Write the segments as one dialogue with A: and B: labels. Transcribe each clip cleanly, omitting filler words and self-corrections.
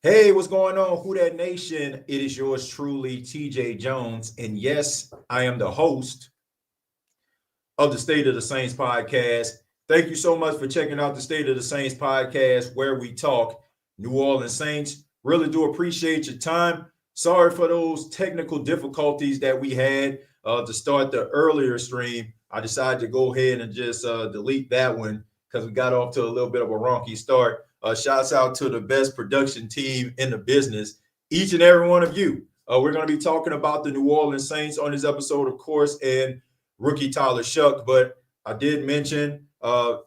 A: Hey, what's going on, Who Dat Nation? It is yours truly, TJ Jones. And yes, I am the host of the State of the Saints podcast. Thank you so much for checking out the State of the Saints podcast, where we talk New Orleans Saints. Really do appreciate your time. Sorry for those technical difficulties that we had to start the earlier stream. I decided to go ahead and just delete that one because we got off to a little bit of a wonky start. Shouts out to the best production team in the business, each and every one of you. We're going to be talking about the New Orleans Saints on this episode, of course, and rookie Tyler Shough. But I did mention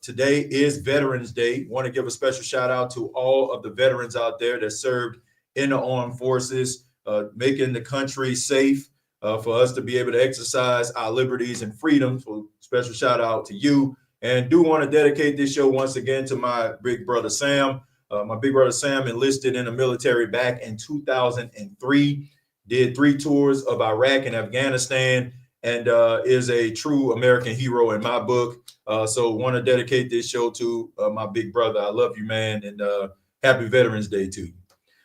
A: today is Veterans Day. Want to give a special shout out to all of the veterans out there that served in the armed forces, making the country safe for us to be able to exercise our liberties and freedoms. So special shout out to you. And do want to dedicate this show once again to my big brother, Sam. My big brother, Sam, enlisted in the military back in 2003, did 3 tours of Iraq and Afghanistan, and is a true American hero in my book. So want to dedicate this show to my big brother. I love you, man, and happy Veterans Day to you.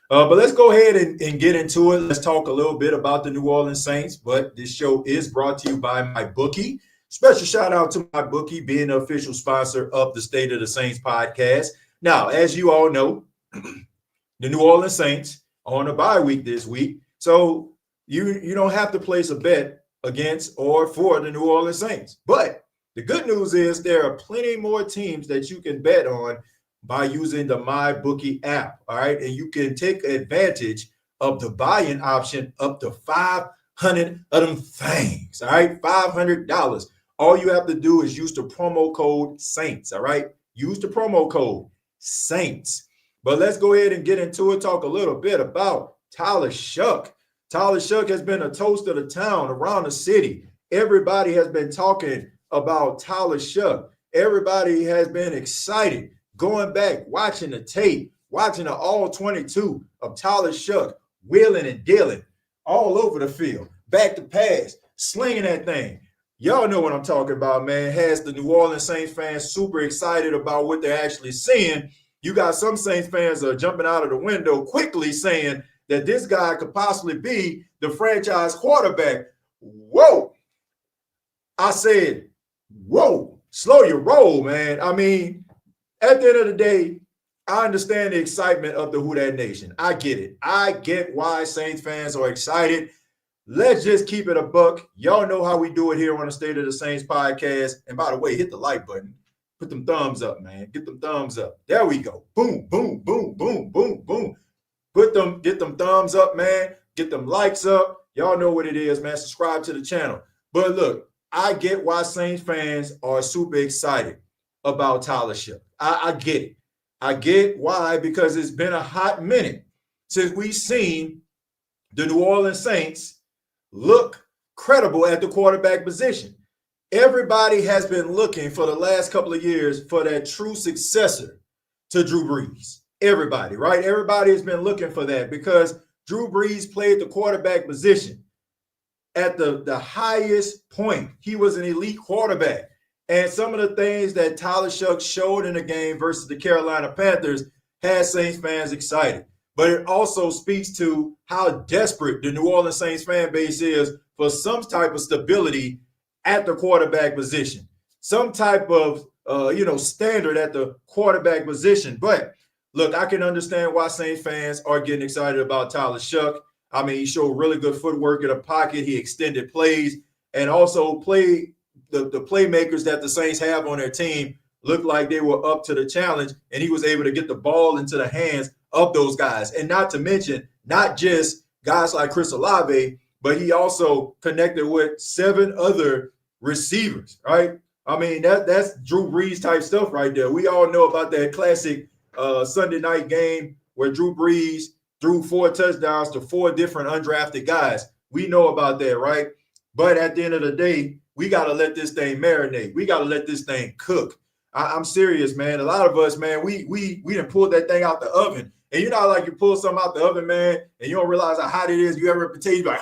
A: But let's go ahead and get into it. Let's talk a little bit about the New Orleans Saints. But this show is brought to you by my bookie. Special shout out to my bookie being the official sponsor of the State of the Saints podcast. Now, as you all know, the New Orleans Saints are on a bye week this week. So you don't have to place a bet against or for the New Orleans Saints. But the good news is there are plenty more teams that you can bet on by using the MyBookie app. All right. And you can take advantage of the buy-in option up to 500 of them things. All right. $500. All you have to do is use the promo code SAINTS, all right? Use the promo code SAINTS. But let's go ahead and get into it, talk a little bit about Tyler Shough. Tyler Shough has been a toast of the town around the city. Everybody has been talking about Tyler Shough. Everybody has been excited, going back, watching the tape, watching the all 22 of Tyler Shough, wheeling and dealing all over the field, back to pass, slinging that thing. Y'all know what I'm talking about, man. Has the New Orleans Saints fans super excited about what they're actually seeing. You got some Saints fans jumping out of the window quickly saying that this guy could possibly be the franchise quarterback. Whoa. I said, whoa, slow your roll, man. I mean, at the end of the day, I understand the excitement of the Who Dat Nation. I get it. I get why Saints fans are excited. Let's just keep it a buck. Y'all know how we do it here on the State of the Saints podcast. And by the way, hit the like button. Put them thumbs up, man. Get them thumbs up. There we go. Boom, boom, boom, boom, boom, boom. Get them thumbs up, man. Get them likes up. Y'all know what it is, man. Subscribe to the channel. But look, I get why Saints fans are super excited about Tyler Shough. I get it. I get why, because it's been a hot minute since we've seen the New Orleans Saints look credible at the quarterback position. Everybody has been looking for the last couple of years for that true successor to Drew Brees. Everybody, right? Everybody has been looking for that because Drew Brees played the quarterback position at the highest point. He was an elite quarterback. And some of the things that Tyler Shough showed in the game versus the Carolina Panthers had Saints fans excited. But it also speaks to how desperate the New Orleans Saints fan base is for some type of stability at the quarterback position, some type of standard at the quarterback position. But look, I can understand why Saints fans are getting excited about Tyler Shough. I mean, he showed really good footwork in the pocket. He extended plays and also played the playmakers that the Saints have on their team looked like they were up to the challenge, and he was able to get the ball into the hands of those guys. And not to mention, not just guys like Chris Olave, but he also connected with 7 other receivers, right? I mean, that's Drew Brees type stuff right there. We all know about that classic Sunday night game where Drew Brees threw 4 touchdowns to 4 different undrafted guys. We know about that, right? But at the end of the day, we got to let this thing marinate. We got to let this thing cook. I'm serious, man. A lot of us, man, we done pulled that thing out the oven. And you know, like you pull something out the oven, man, and you don't realize how hot it is. You ever potato like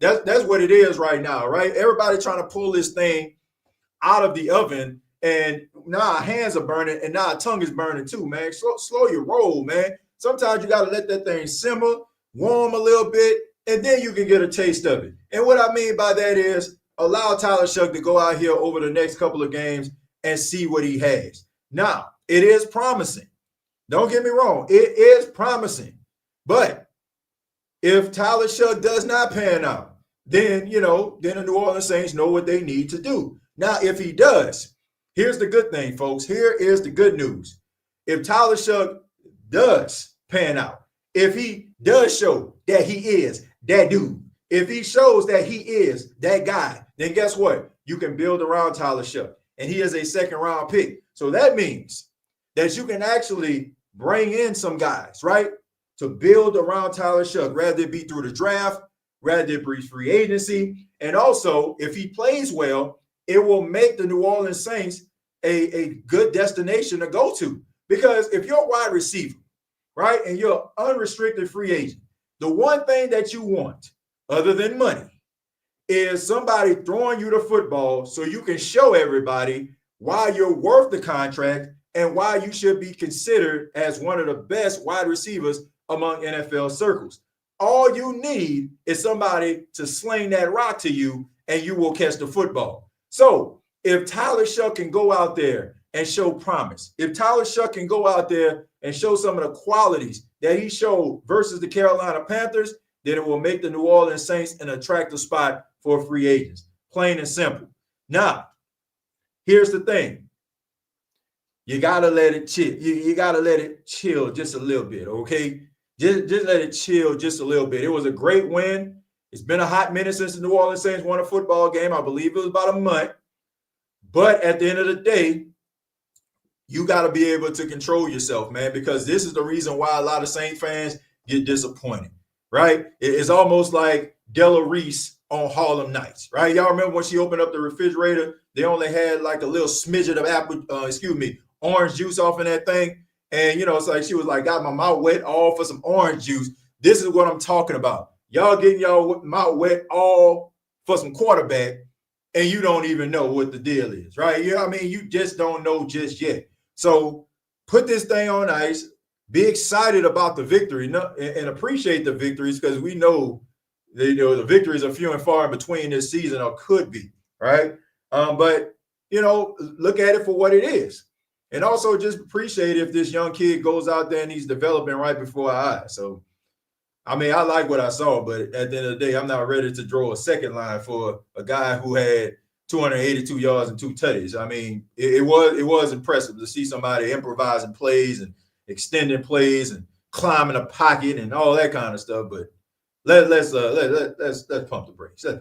A: that's what it is right now, right? Everybody trying to pull this thing out of the oven, and now our hands are burning, and now our tongue is burning too, man. Slow your roll, man. Sometimes you got to let that thing simmer, warm a little bit, and then you can get a taste of it. And what I mean by that is allow Tyler Shough to go out here over the next couple of games and see what he has. Now, it is promising. Don't get me wrong. It is promising. But if Tyler Shough does not pan out, then the New Orleans Saints know what they need to do. Now, if he does, here's the good thing, folks. Here is the good news. If Tyler Shough does pan out, if he does show that he is that dude, if he shows that he is that guy, then guess what? You can build around Tyler Shough, and he is a second-round pick. So that means that you can actually bring in some guys, right, to build around Tyler Shough, rather it be through the draft, rather it be free agency. And also, if he plays well, it will make the New Orleans Saints a good destination to go to. Because if you're a wide receiver, right, and you're an unrestricted free agent, the one thing that you want, other than money, is somebody throwing you the football so you can show everybody why you're worth the contract and why you should be considered as one of the best wide receivers among NFL circles. All you need is somebody to sling that rock to you, and you will catch the football. So if Tyler Shough can go out there and show promise, if Tyler Shough can go out there and show some of the qualities that he showed versus the Carolina Panthers, then it will make the New Orleans Saints an attractive spot for free agents. Plain and simple. Now, here's the thing. You got to let it chill. You got to let it chill just a little bit, okay? Just let it chill just a little bit. It was a great win. It's been a hot minute since the New Orleans Saints won a football game. I believe it was about a month. But at the end of the day, you got to be able to control yourself, man, because this is the reason why a lot of Saints fans get disappointed, right? It's almost like Della Reese on Harlem Nights, right? Y'all remember when she opened up the refrigerator, they only had like a little smidget of orange juice off in that thing. And, it's like she was like, got my mouth wet all for some orange juice. This is what I'm talking about. Y'all getting y'all mouth wet all for some quarterback, and you don't even know what the deal is, right? You just don't know just yet. So put this thing on ice, be excited about the victory and appreciate the victories, because we know the victories are few and far in between this season, or could be, right? But look at it for what it is. And also just appreciate if this young kid goes out there and he's developing right before our eyes. So, I like what I saw, but at the end of the day, I'm not ready to draw a second line for a guy who had 282 yards and 2 tutties. It was impressive to see somebody improvising plays and extending plays and climbing a pocket and all that kind of stuff. But let's pump the brakes. Let's pump the brakes. All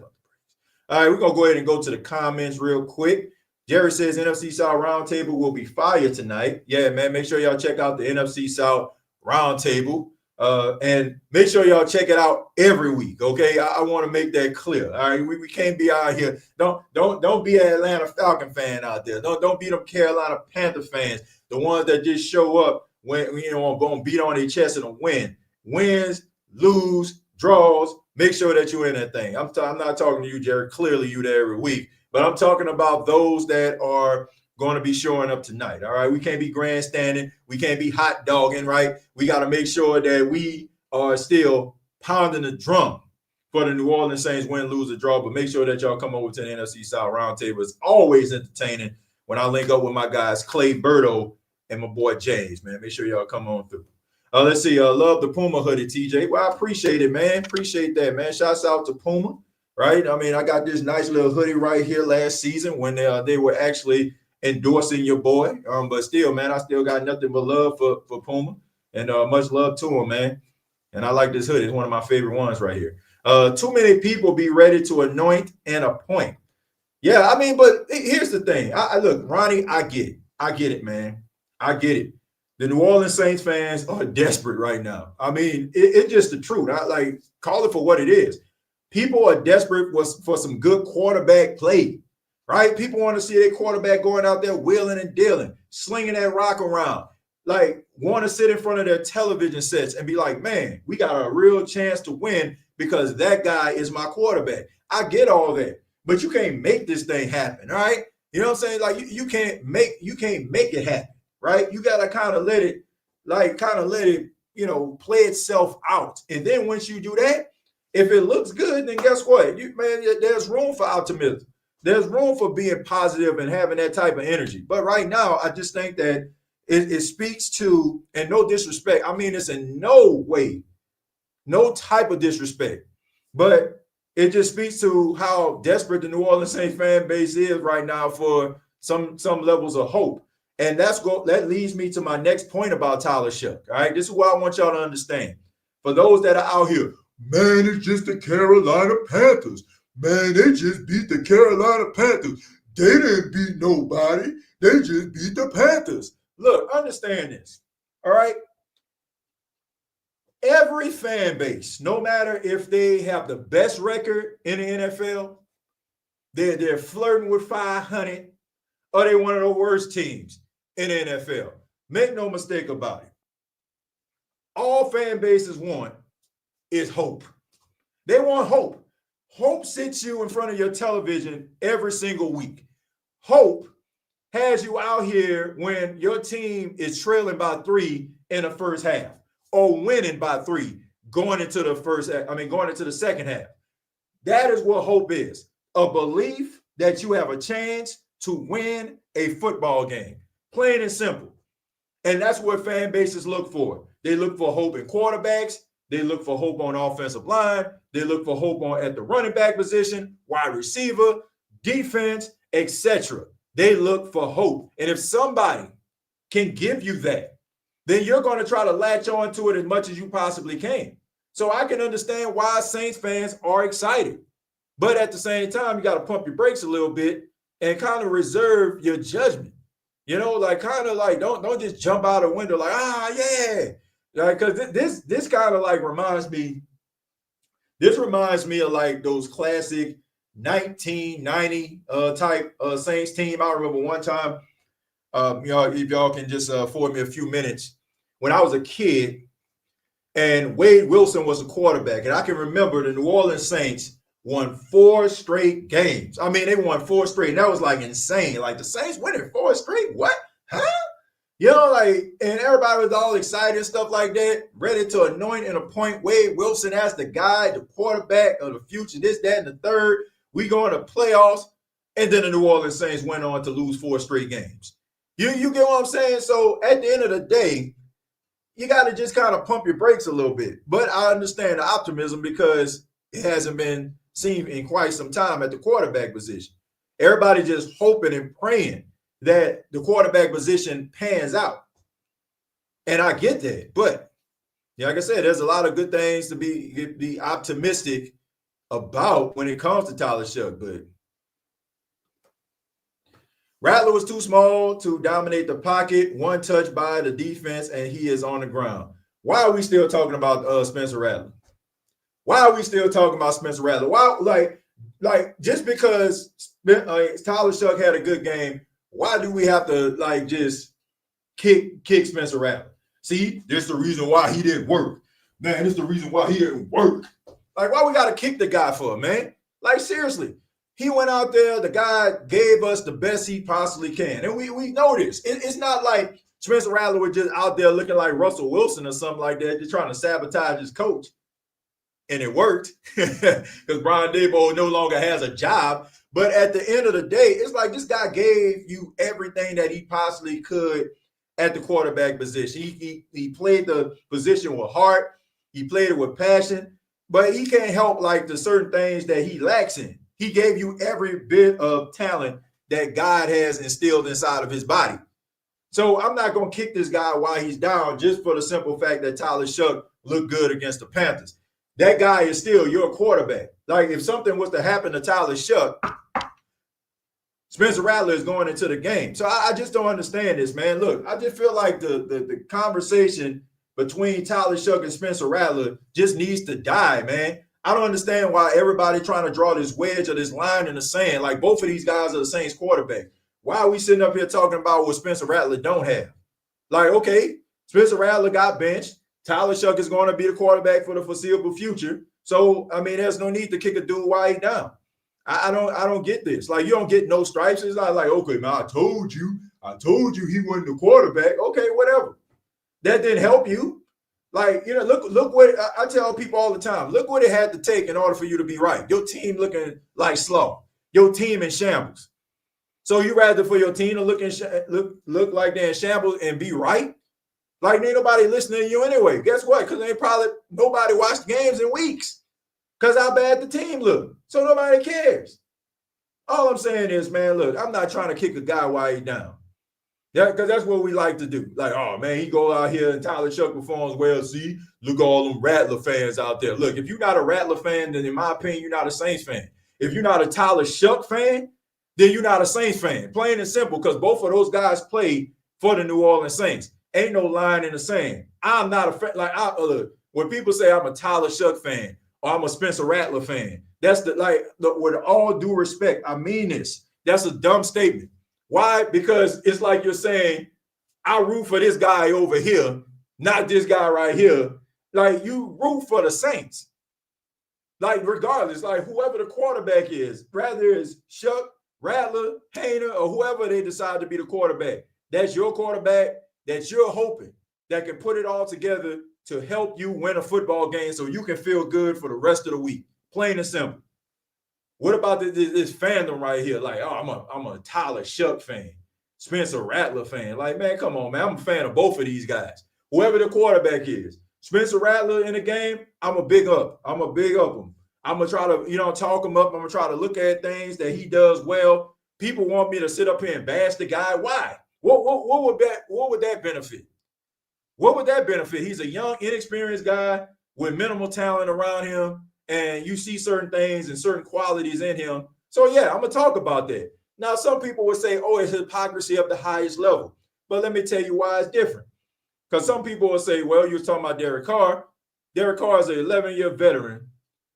A: right, we're gonna go ahead and go to the comments real quick. Jerry says NFC South Roundtable will be fire tonight. Yeah, man, make sure y'all check out the NFC South Roundtable. And make sure y'all check it out every week, okay? I want to make that clear. All right, we can't be out here. Don't be an Atlanta Falcon fan out there. Don't be them Carolina Panther fans, the ones that just show up when going to beat on their chest and a win. Wins, lose, draws. Make sure that you're in that thing. I'm not talking to you, Jerry. Clearly, you there every week. But I'm talking about those that are going to be showing up tonight. All right. We can't be grandstanding. We can't be hot dogging, right? We got to make sure that we are still pounding the drum for the New Orleans Saints win, lose, or draw. But make sure that y'all come over to the NFC South Roundtable. It's always entertaining when I link up with my guys, Clay Berto and my boy James, man. Make sure y'all come on through. Let's see. Love the Puma hoodie, TJ. Well, I appreciate it, man. Appreciate that, man. Shouts out to Puma, right? I got this nice little hoodie right here last season when they were actually endorsing your boy. But still, man, I still got nothing but love for Puma, and much love to him, man. And I like this hoodie. It's one of my favorite ones right here. Too many people be ready to anoint and appoint. Yeah, but here's the thing. Look, Ronnie, I get it, man. I get it. The New Orleans Saints fans are desperate right now. It's just the truth. Call it for what it is. People are desperate for some good quarterback play, right? People want to see their quarterback going out there wheeling and dealing, slinging that rock around, want to sit in front of their television sets and be like, man, we got a real chance to win because that guy is my quarterback. I get all that, but you can't make this thing happen, all right? You know what I'm saying? Like you can't make it happen, right? You gotta kind of let it, play itself out. And then once you do that, if it looks good, then guess what? There's room for optimism. There's room for being positive and having that type of energy. But right now, I just think that it speaks to, and no disrespect, I mean, it's in no way, no type of disrespect, but it just speaks to how desperate the New Orleans Saints fan base is right now for some levels of hope. And that leads me to my next point about Tyler Shough. All right, this is what I want y'all to understand. For those that are out here, man, it's just the Carolina Panthers. Man, they just beat the Carolina Panthers. They didn't beat nobody. They just beat the Panthers. Look, understand this. All right. Every fan base, no matter if they have the best record in the NFL, they're flirting with 500, or they're one of the worst teams in the NFL. Make no mistake about it. All fan bases want is hope. They want hope. Hope sits you in front of your television every single week. Hope has you out here when your team is trailing by 3 in the first half, or winning by 3 going into the second half. That is what hope is. A belief that you have a chance to win a football game. Plain and simple. And that's what fan bases look for. They look for hope in quarterbacks. They look for hope on offensive line. They look for hope at the running back position, wide receiver, defense, etc. They look for hope. And if somebody can give you that, then you're going to try to latch on to it as much as you possibly can. So I can understand why Saints fans are excited. But at the same time, you got to pump your brakes a little bit and kind of reserve your judgment. Don't just jump out a window like, yeah. Because this kind of reminds me of like those classic 1990 type Saints team. I remember one time, if y'all can just afford me a few minutes, when I was a kid and Wade Wilson was a quarterback, and I can remember the New Orleans Saints won 4 straight games. I mean, they won 4 straight, and that was insane. Like the Saints winning 4 straight? What? Huh? And everybody was all excited and stuff like that, ready to anoint and appoint Wade Wilson as the guy, the quarterback of the future, this, that, and the third. We go into playoffs, and then the New Orleans Saints went on to lose 4 straight games. You get what I'm saying? So at the end of the day, you got to just kind of pump your brakes a little bit. But I understand the optimism because it hasn't been seen in quite some time at the quarterback position. Everybody just hoping and praying that the quarterback position pans out. And I get that. But like I said, there's a lot of good things to be optimistic about when it comes to Tyler Shough. But Rattler was too small to dominate the pocket. One touch by the defense, and he is on the ground. Why are we still talking about Spencer Rattler? Why are we still talking about Spencer Rattler? Why, just because Tyler Shough had a good game, why do we have to just kick Spencer Rattler? See, this is the reason why he didn't work. Man, this is the reason why he didn't work. Why we got to kick the guy for, man? Seriously. He went out there, the guy gave us the best he possibly can. And we know this. It's not like Spencer Rattler was just out there looking like Russell Wilson or something like that, just trying to sabotage his coach. And it worked because Brian Daboll no longer has a job. But at the end of the day, it's like this guy gave you everything that he possibly could at the quarterback position. He played the position with heart. He played it with passion. But he can't help the certain things that he lacks in. He gave you every bit of talent that God has instilled inside of his body. So I'm not going to kick this guy while he's down just for the simple fact that Tyler Shough looked good against the Panthers. That guy is still your quarterback. If something was to happen to Tyler Shough, Spencer Rattler is going into the game. So I just don't understand this, man. Look, I just feel like the conversation between Tyler Shough and Spencer Rattler just needs to die, man. I don't understand why everybody trying to draw this wedge or this line in the sand. Both of these guys are the Saints quarterback. Why are we sitting up here talking about what Spencer Rattler don't have? Okay, Spencer Rattler got benched. Tyler Shough is going to be the quarterback for the foreseeable future. So, there's no need to kick a dude while he's down. I don't get this. Like, you don't get no stripes. It's not like, okay, man, I told you he wasn't the quarterback. Okay, whatever. That didn't help you. Like, look what I tell people all the time. Look what it had to take in order for you to be right. Your team looking like slow. Your team in shambles. So you rather for your team to look like they're in shambles and be right? Like, ain't nobody listening to you anyway. Guess what? Because ain't probably nobody watched games in weeks because how bad the team look. So nobody cares. All I'm saying is, man, look, I'm not trying to kick a guy while he's down. Yeah, because that's what we like to do. Like, oh, man, he go out here and Tyler Shough performs well. See, look at all them Rattler fans out there. Look, if you're not a Rattler fan, then in my opinion, you're not a Saints fan. If you're not a Tyler Shough fan, then you're not a Saints fan. Plain and simple, because both of those guys played for the New Orleans Saints. Ain't no line in the sand. I'm not a fan. Like, look, when people say I'm a Tyler Shough fan or I'm a Spencer Rattler fan, that's with all due respect, I mean this. That's a dumb statement. Why? Because it's like you're saying, I root for this guy over here, not this guy right here. Like, you root for the Saints. Like, regardless, like whoever the quarterback is, whether it's Shough, Rattler, Hayner, or whoever they decide to be the quarterback, that's your quarterback that you're hoping that can put it all together to help you win a football game so you can feel good for the rest of the week. Plain and simple. What about this fandom right here? Like, oh, I'm a Tyler Shough fan, Spencer Rattler fan. Like, man, come on, man. I'm a fan of both of these guys. Whoever the quarterback is. Spencer Rattler in the game, I'm a big up. I'm a big up him. I'm going to try to, talk him up. I'm going to try to look at things that he does well. People want me to sit up here and bash the guy. Why? What would that benefit? What would that benefit? He's a young, inexperienced guy with minimal talent around him. And you see certain things and certain qualities in him. So, yeah, I'm going to talk about that. Now, some people would say, oh, it's hypocrisy of the highest level. But let me tell you why it's different. Because some people will say, well, you were talking about Derek Carr. Derek Carr is an 11-year veteran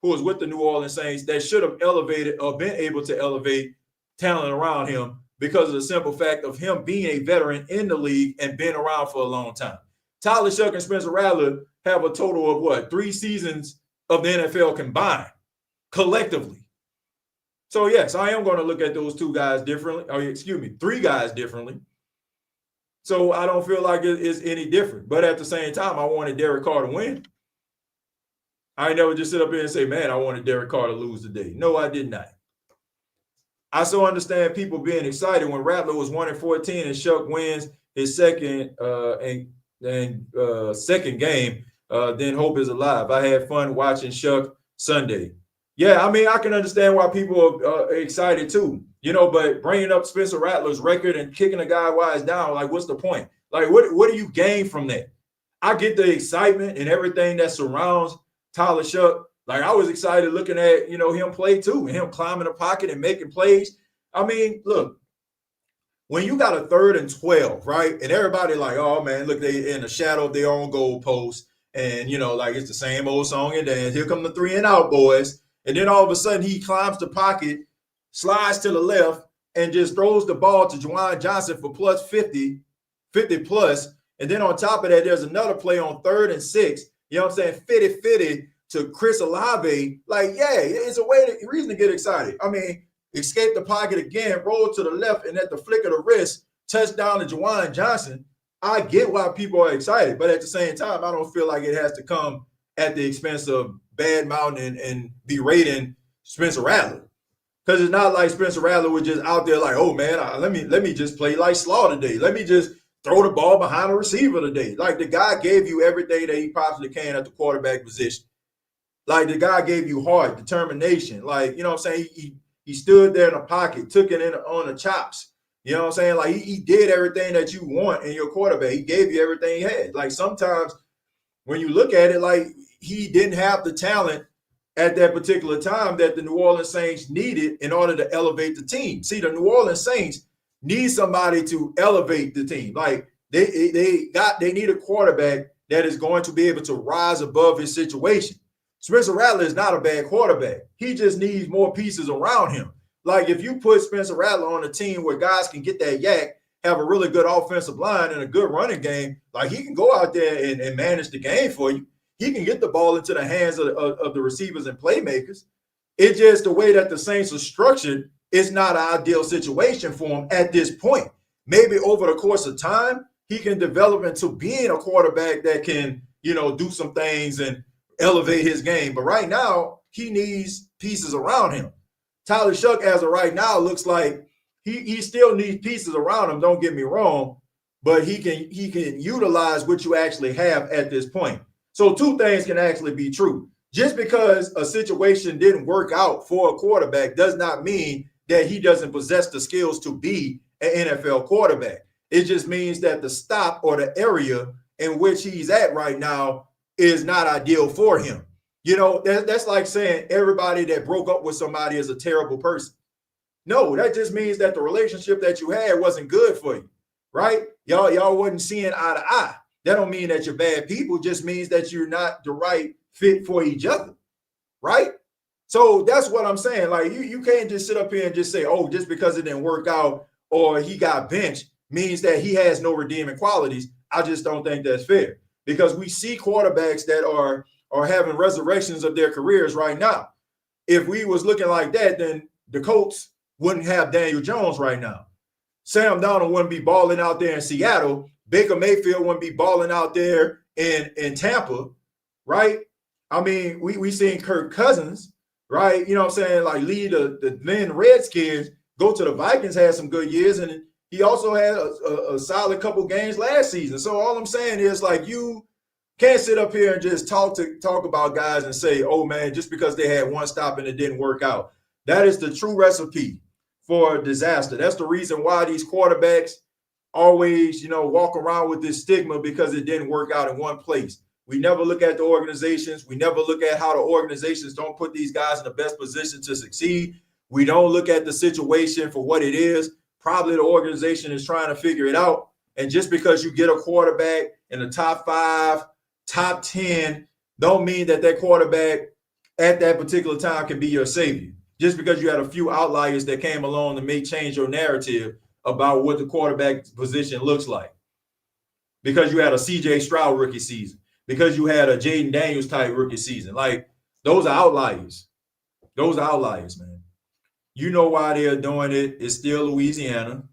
A: who was with the New Orleans Saints that should have elevated or been able to elevate talent around him because of the simple fact of him being a veteran in the league and been around for a long time. Tyler Shough and Spencer Rattler have a total of, 3 seasons of the NFL combined, collectively. So, yes, I am going to look at those 2 guys differently. 3 guys differently. So I don't feel like it's any different. But at the same time, I wanted Derek Carr to win. I never just sit up here and say, man, I wanted Derek Carr to lose today. No, I did not. I so understand people being excited when Rattler was 1-14 and Shough wins his second second game. Then hope is alive. I had fun watching Shough Sunday. Yeah, I mean, I can understand why people are excited too, but bringing up Spencer Rattler's record and kicking a guy while he's down, like, what's the point? Like, what do you gain from that? I get the excitement and everything that surrounds Tyler Shough. Like, I was excited looking at, him play too, and him climbing the pocket and making plays. I mean, look, when you got a 3rd and 12, right? And everybody like, oh man, look, they in the shadow of their own goal post. And, like, it's the same old song and dance. Here come the 3 and out, boys. And then all of a sudden he climbs the pocket, slides to the left, and just throws the ball to Juwan Johnson for plus 50 plus. And then on top of that, there's another play on 3rd and 6. You know what I'm saying? 50-50 to Chris Olave. Like, yeah, it's a reason to get excited. I mean, escape the pocket again, roll to the left, and at the flick of the wrist, touchdown to Juwan Johnson. I get why people are excited, but at the same time, I don't feel like it has to come at the expense of bad-mouthing and berating Spencer Rattler. Because it's not like Spencer Rattler was just out there like, oh, man, let me just play like Slaw today. Let me just throw the ball behind the receiver today. Like, the guy gave you everything that he possibly can at the quarterback position. Like, the guy gave you heart, determination. Like, you know what I'm saying? He stood there in the pocket, took it in on the chops. You know what I'm saying? Like, he did everything that you want in your quarterback. He gave you everything he had. Like, sometimes when you look at it, like, he didn't have the talent at that particular time that the New Orleans Saints needed in order to elevate the team. See, the New Orleans Saints need somebody to elevate the team. Like, they need a quarterback that is going to be able to rise above his situation. Spencer Rattler is not a bad quarterback. He just needs more pieces around him. Like, if you put Spencer Rattler on a team where guys can get that yak, have a really good offensive line and a good running game, like, he can go out there and manage the game for you. He can get the ball into the hands of the receivers and playmakers. It's just the way that the Saints are structured is not an ideal situation for him at this point. Maybe over the course of time, he can develop into being a quarterback that can, do some things and elevate his game. But right now, he needs pieces around him. Tyler Shough, as of right now, looks like he still needs pieces around him. Don't get me wrong, but he can utilize what you actually have at this point. So two things can actually be true. Just because a situation didn't work out for a quarterback does not mean that he doesn't possess the skills to be an NFL quarterback. It just means that the stop or the area in which he's at right now is not ideal for him. That's like saying everybody that broke up with somebody is a terrible person. No, that just means that the relationship that you had wasn't good for you, right? Y'all wasn't seeing eye to eye. That don't mean that you're bad people. It just means that you're not the right fit for each other, right? So that's what I'm saying. Like you can't just sit up here and just say, oh, just because it didn't work out or he got benched means that he has no redeeming qualities. I just don't think that's fair because we see quarterbacks that are having resurrections of their careers right now. If we was looking like that, then the Colts wouldn't have Daniel Jones right now. Sam Darnold wouldn't be balling out there in Seattle. Baker Mayfield wouldn't be balling out there in Tampa, right? I mean, we seen Kirk Cousins, right? You know what I'm saying? Like lead the then Redskins, go to the Vikings, had some good years, and he also had a solid couple games last season. So all I'm saying is like you can't sit up here and just talk about guys and say, oh man, just because they had one stop and it didn't work out. That is the true recipe for disaster. That's the reason why these quarterbacks always, walk around with this stigma because it didn't work out in one place. We never look at the organizations. We never look at how the organizations don't put these guys in the best position to succeed. We don't look at the situation for what it is. Probably the organization is trying to figure it out. And just because you get a quarterback in the top 5, top 10, don't mean that quarterback at that particular time can be your savior. Just because you had a few outliers that came along to make change your narrative about what the quarterback position looks like. Because you had a CJ Stroud rookie season. Because you had a Jaden Daniels type rookie season. Like, those are outliers. Those are outliers, man. You know why they're doing it. It's still Louisiana.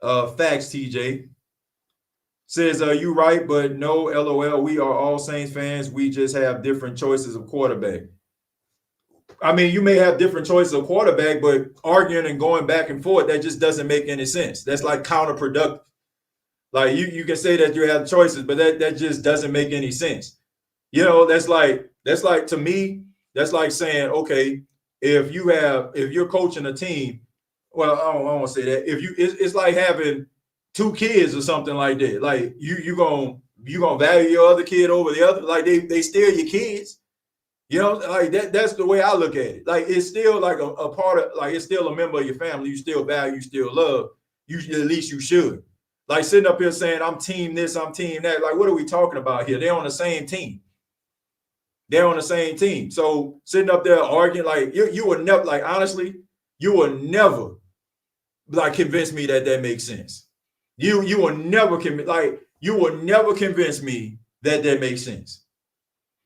A: Facts, TJ. Says, you right, but no, LOL. We are all Saints fans. We just have different choices of quarterback. I mean, you may have different choices of quarterback, but arguing and going back and forth, that just doesn't make any sense. That's like counterproductive. Like you can say that you have choices, but that just doesn't make any sense. That's like to me, that's like saying, okay, if you're coaching a team, well, I don't want to say that. It's like having 2 kids or something like that. Like you gonna value your other kid over the other. Like they still your kids. Like that's the way I look at it. Like it's still like a part of, like it's still a member of your family. You still value, you still love. At least you should. Like sitting up here saying, I'm team this, I'm team that. Like, what are we talking about here? They're on the same team. They're on the same team. So sitting up there arguing, like you would never, like honestly, you will never like convince me that makes sense. You will never convince me that makes sense.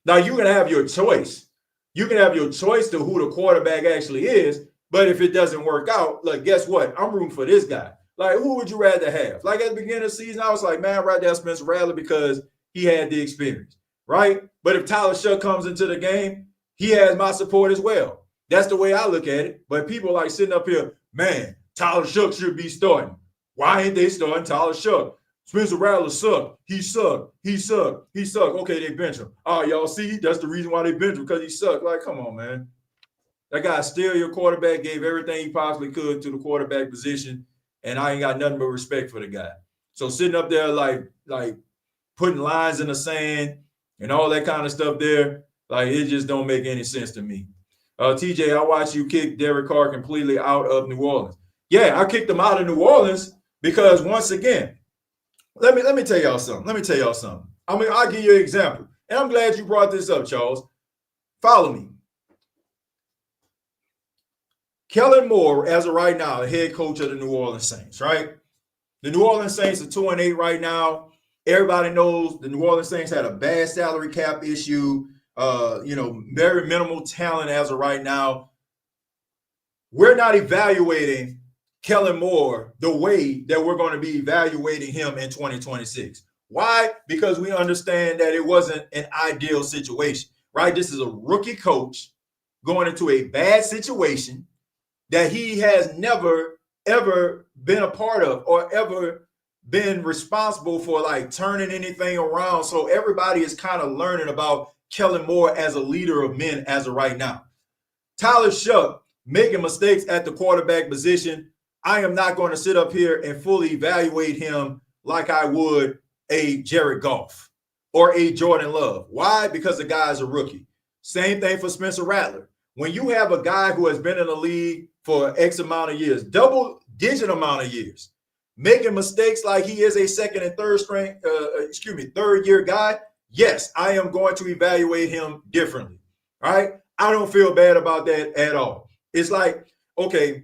A: Now you can have your choice. You can have your choice to who the quarterback actually is, but if it doesn't work out, like guess what? I'm rooting for this guy. Like, who would you rather have? Like at the beginning of the season, I was like, man, right there, Spencer Rattler, because he had the experience, right? But if Tyler Shough comes into the game, he has my support as well. That's the way I look at it. But people like sitting up here, man, Tyler Shough should be starting. Why ain't they starting Tyler Shough? Spencer Rattler sucked. He sucked. Okay, they bench him. Oh, y'all see? That's the reason why they bench him, because he sucked. Like, come on, man. That guy still your quarterback, gave everything he possibly could to the quarterback position. And I ain't got nothing but respect for the guy. So sitting up there like putting lines in the sand and all that kind of stuff there, like it just don't make any sense to me. TJ, I watched you kick Derek Carr completely out of New Orleans. Yeah, I kicked him out of New Orleans because once again, let me tell y'all something. I mean, I'll give you an example. And I'm glad you brought this up, Charles. Follow me. Kellen Moore, as of right now, the head coach of the New Orleans Saints, right? The New Orleans Saints are 2-8 right now. Everybody knows the New Orleans Saints had a bad salary cap issue. very minimal talent as of right now. We're not evaluating Kellen Moore the way that we're going to be evaluating him in 2026. Why? Because we understand that it wasn't an ideal situation, right? This is a rookie coach going into a bad situation that he has never, ever been a part of or ever been responsible for, like, turning anything around. So everybody is kind of learning about Kellen Moore as a leader of men as of right now. Tyler Shough making mistakes at the quarterback position. I am not going to sit up here and fully evaluate him like I would a Jared Goff or a Jordan Love. Why? Because the guy is a rookie. Same thing for Spencer Rattler. When you have a guy who has been in the league for X amount of years, double-digit amount of years, making mistakes like he is a second and third-year guy, yes, I am going to evaluate him differently. All right? I don't feel bad about that at all. It's like, okay,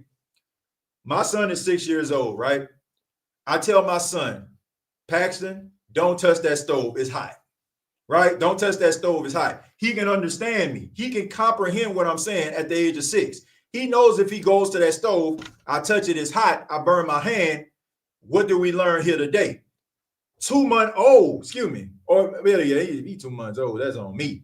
A: my son is 6 years old, right? I tell my son, Paxton, don't touch that stove. It's hot, right? Don't touch that stove. It's hot. He can understand me. He can comprehend what I'm saying at the age of 6. He knows if he goes to that stove, I touch it, it's hot, I burn my hand. What do we learn here today? 2 months old, excuse me. Or really, yeah, he's 2 months old. That's on me.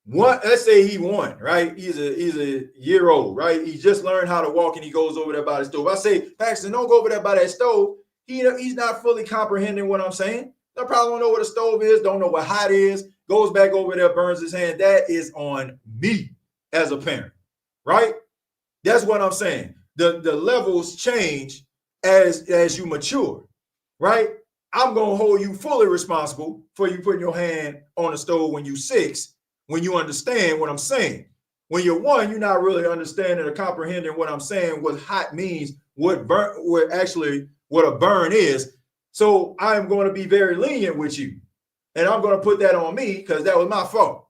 A: Let's say he won, right? He's a year old, right? He just learned how to walk and he goes over there by the stove. I say, Paxton, don't go over there by that stove. He's not fully comprehending what I'm saying. They probably don't know what a stove is, don't know what hot is, goes back over there, burns his hand. That is on me as a parent, right? That's what I'm saying. The levels change as you mature, right? I'm going to hold you fully responsible for you putting your hand on the stove when you're 6, when you understand what I'm saying. When you're 1, you're not really understanding or comprehending what I'm saying, what hot means, what a burn is. So I'm going to be very lenient with you. And I'm going to put that on me because that was my fault.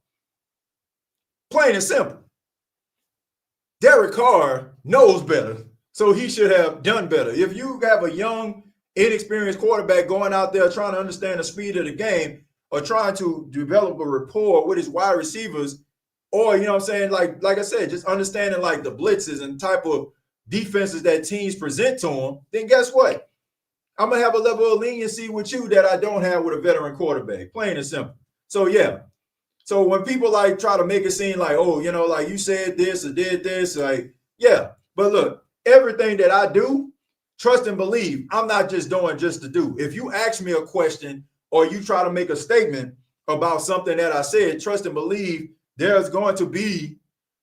A: Plain and simple. Derek Carr knows better, so he should have done better. If you have a young, inexperienced quarterback going out there trying to understand the speed of the game or trying to develop a rapport with his wide receivers, or, like I said, just understanding like the blitzes and type of defenses that teams present to him, then guess what? I'm going to have a level of leniency with you that I don't have with a veteran quarterback, plain and simple. So, yeah. So when people like try to make it seem like, oh, like you said this or did this, like, yeah. But look, everything that I do, trust and believe, I'm not just doing just to do. If you ask me a question or you try to make a statement about something that I said, trust and believe there's going to be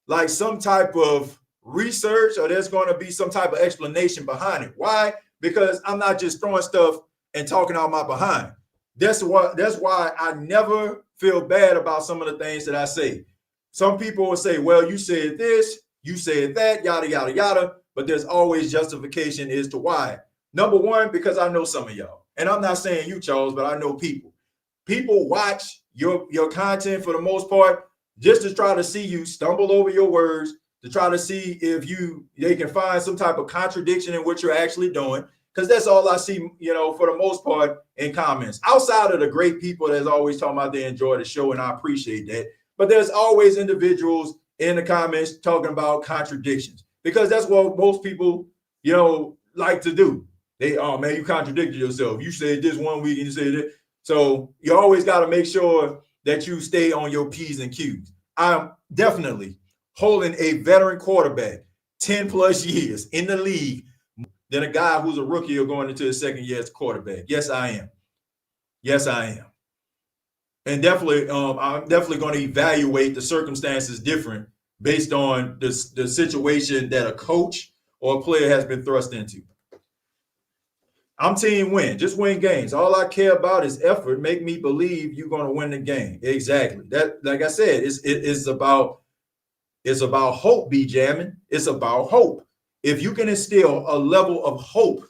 A: like some type of research or there's going to be some type of explanation behind it. Why? Because I'm not just throwing stuff and talking out my behind. That's why I never feel bad about some of the things that I say. Some people will say, well, you said this, you said that, yada, yada, yada, but there's always justification as to why. Number one, because I know some of y'all, and I'm not saying you, Charles, but I know people. People watch your content for the most part just to try to see you stumble over your words, to try to see if they can find some type of contradiction in what you're actually doing. Because that's all I see, for the most part in comments. Outside of the great people that's always talking about they enjoy the show, and I appreciate that. But there's always individuals in the comments talking about contradictions because that's what most people, like to do. Oh, man, you contradicted yourself. You said this one week and you said that. So you always got to make sure that you stay on your P's and Q's. I'm definitely holding a veteran quarterback 10 plus years in the league than a guy who's a rookie or going into his second year as a quarterback. Yes, I am. Yes, I am. And definitely, I'm definitely going to evaluate the circumstances different based on the situation that a coach or a player has been thrust into. I'm team win. Just win games. All I care about is effort. Make me believe you're going to win the game. Exactly. That, like I said, it's about hope, B-Jamming. It's about hope. If you can instill a level of hope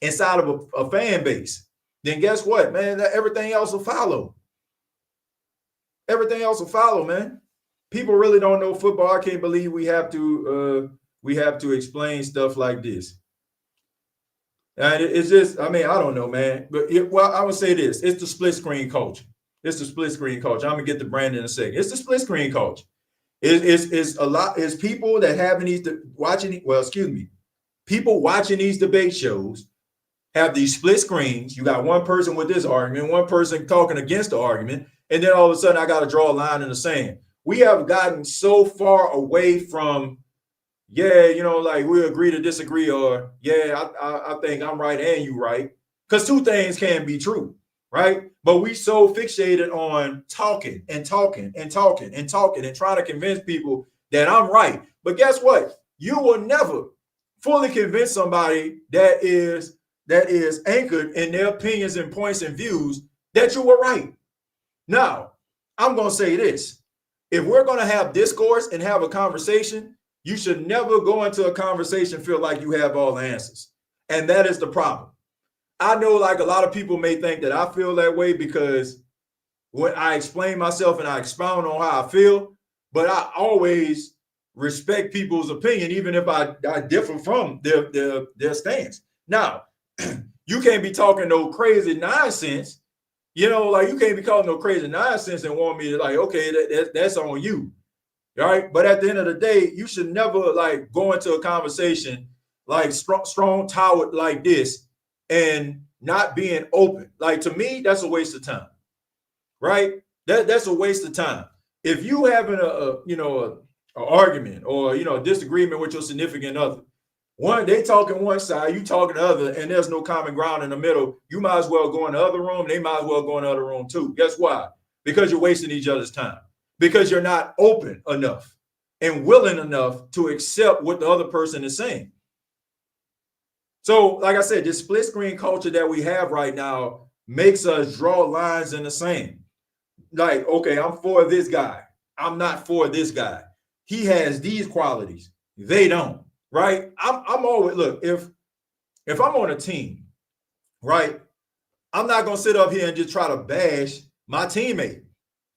A: inside of a fan base, then guess what, man? Everything else will follow. Everything else will follow, man. People really don't know football. I can't believe we have to explain stuff like this. And it's just, I don't know, man. But I would say this: it's the split screen culture. It's the split screen culture. I'm gonna get to Brandon in a second. It's the split screen culture. It's a lot. It's people that having these watching. Well, excuse me. People watching these debate shows have these split screens. You got one person with this argument, one person talking against the argument, and then all of a sudden I got to draw a line in the sand. We have gotten so far away from, like we agree to disagree, or I think I'm right and you right, because two things can be true, right? But we so fixated on talking and talking and talking and talking and trying to convince people that I'm right. But guess what? You will never fully convince somebody that is anchored in their opinions and points and views that you were right. Now, I'm going to say this. If we're going to have discourse and have a conversation, you should never go into a conversation feel like you have all the answers. And that is the problem. I know like a lot of people may think that I feel that way because when I explain myself and I expound on how I feel, but I always respect people's opinion, even if I differ from their stance. Now, you can't be talking no crazy nonsense. Like you can't be calling no crazy nonsense and want me to like, okay, that's on you. All right. But at the end of the day, you should never like go into a conversation like strong tower like this and not being open. Like to me, that's a waste of time. Right? That's a waste of time. If you having a argument or a disagreement with your significant other, they talking one side, you talking the other, and there's no common ground in the middle, you might as well go in the other room. They might as well go in the other room too. Guess why? Because you're wasting each other's time. Because you're not open enough and willing enough to accept what the other person is saying. So, like I said, this split screen culture that we have right now makes us draw lines in the sand. Like, okay, I'm for this guy. I'm not for this guy. He has these qualities. They don't. Right? I'm always, look, if I'm on a team, right, I'm not going to sit up here and just try to bash my teammate.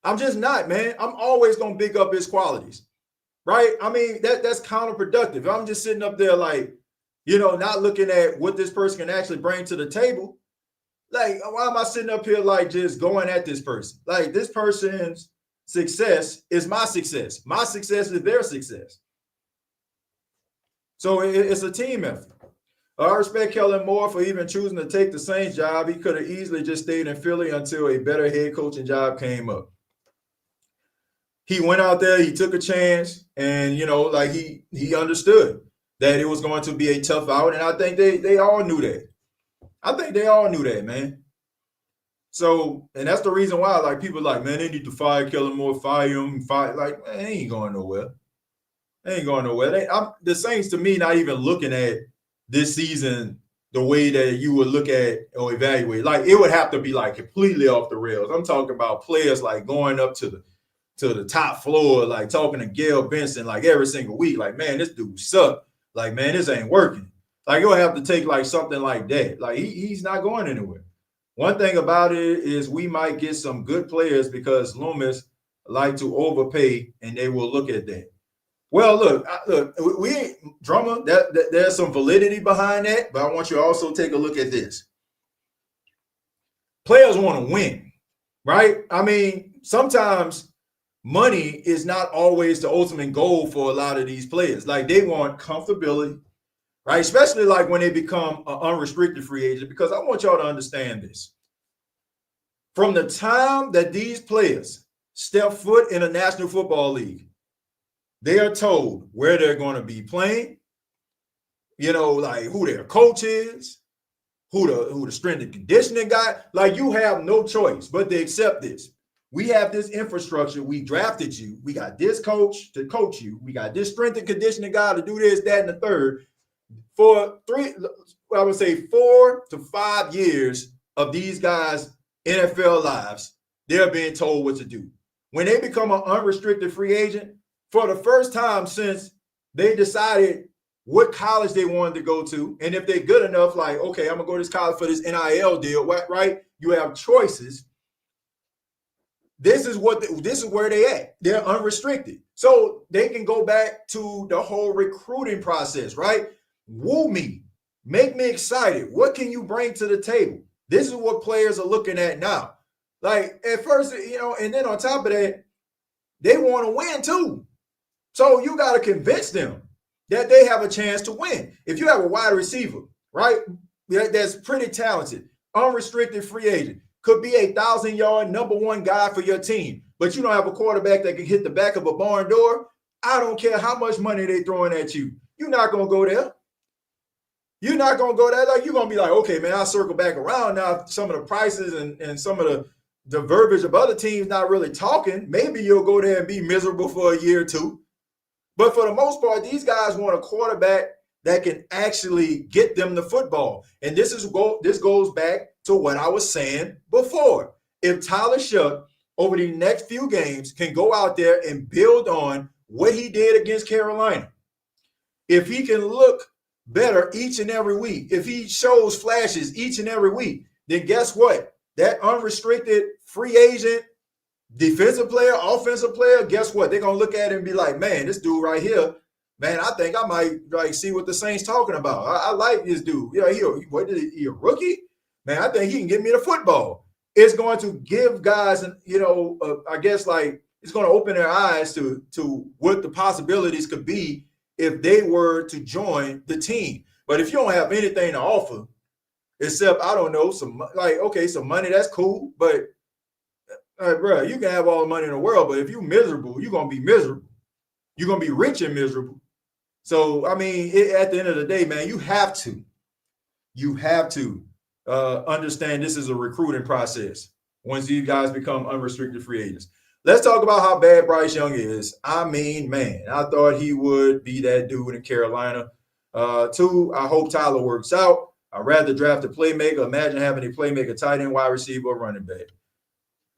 A: I'm just not, man. I'm always going to big up his qualities, right? I mean, that's counterproductive. I'm just sitting up there like, not looking at what this person can actually bring to the table. Like, why am I sitting up here like just going at this person? Like, this person's success is my success. My success is their success. So it's a team effort. I respect Kellen Moore for even choosing to take the Saints job. He could have easily just stayed in Philly until a better head coaching job came up. He went out there, he took a chance, and, like he understood that it was going to be a tough out, and I think they all knew that. I think they all knew that, man. So, and that's the reason why, like, people like, man, they need to fire Kellen Moore, fire him, fire. Like, man, they ain't going nowhere. They ain't going nowhere. The Saints, to me, not even looking at this season the way that you would look at or evaluate. Like, it would have to be, like, completely off the rails. I'm talking about players, like, going up to the top floor, like, talking to Gail Benson, like, every single week. Like, man, this dude sucked. Like, man, this ain't working. Like, you'll have to take, like, something like that. Like, he's not going anywhere. One thing about it is we might get some good players because Loomis like to overpay, and they will look at that. Well, look, we ain't drama. There's some validity behind that, but I want you to also take a look at this. Players want to win, right? I mean, sometimes money is not always the ultimate goal for a lot of these players. Like, they want comfortability, right? Especially like when they become an unrestricted free agent, because I want y'all to understand this. From the time that these players step foot in a National Football League, they are told where they're going to be playing, like who their coach is, who the strength and conditioning guy. Like, you have no choice but to accept this. We have this infrastructure. We drafted you. We got this coach to coach you. We got this strength and conditioning guy to do this, that, and the third. For 4 to 5 years of these guys' NFL lives, they're being told what to do. When they become an unrestricted free agent, for the first time since they decided what college they wanted to go to, and if they're good enough, like, okay, I'm going to go to this college for this NIL deal, right? You have choices. This is where they at. They're unrestricted. So they can go back to the whole recruiting process, right? Woo me. Make me excited. What can you bring to the table? This is what players are looking at now. Like at first, and then on top of that, they want to win too. So you got to convince them that they have a chance to win. If you have a wide receiver, right, that's pretty talented, unrestricted free agent, could be a 1,000-yard #1 guy for your team, but you don't have a quarterback that can hit the back of a barn door, I don't care how much money they throwing at you. You're not going to go there. You're not going to go there. Like, you're going to be like, okay, man, I'll circle back around now. Some of the prices and some of the verbiage of other teams not really talking. Maybe you'll go there and be miserable for a year or two. But for the most part, these guys want a quarterback that can actually get them the football. And this goes back to what I was saying before. If Tyler Shough, over the next few games, can go out there and build on what he did against Carolina, if he can look better each and every week, if he shows flashes each and every week, then guess what? That unrestricted free agent, defensive player, offensive player, guess what? They're going to look at it and be like, man, this dude right here, man, I think I might see what the Saints talking about. I like this dude. He a rookie? Man, I think he can get me the football. It's going to give guys, I guess like it's going to open their eyes to what the possibilities could be if they were to join the team. But if you don't have anything to offer, except, I don't know, some money, that's cool. But, bro, you can have all the money in the world, but if you're miserable, you're going to be miserable. You're going to be rich and miserable. So, I mean, at the end of the day, man, you have to understand this is a recruiting process once these guys become unrestricted free agents. Let's talk about how bad Bryce Young is. I mean, man, I thought he would be that dude in Carolina. Two, I hope Tyler works out. I'd rather draft a playmaker. Imagine having a playmaker, tight end, wide receiver, running back.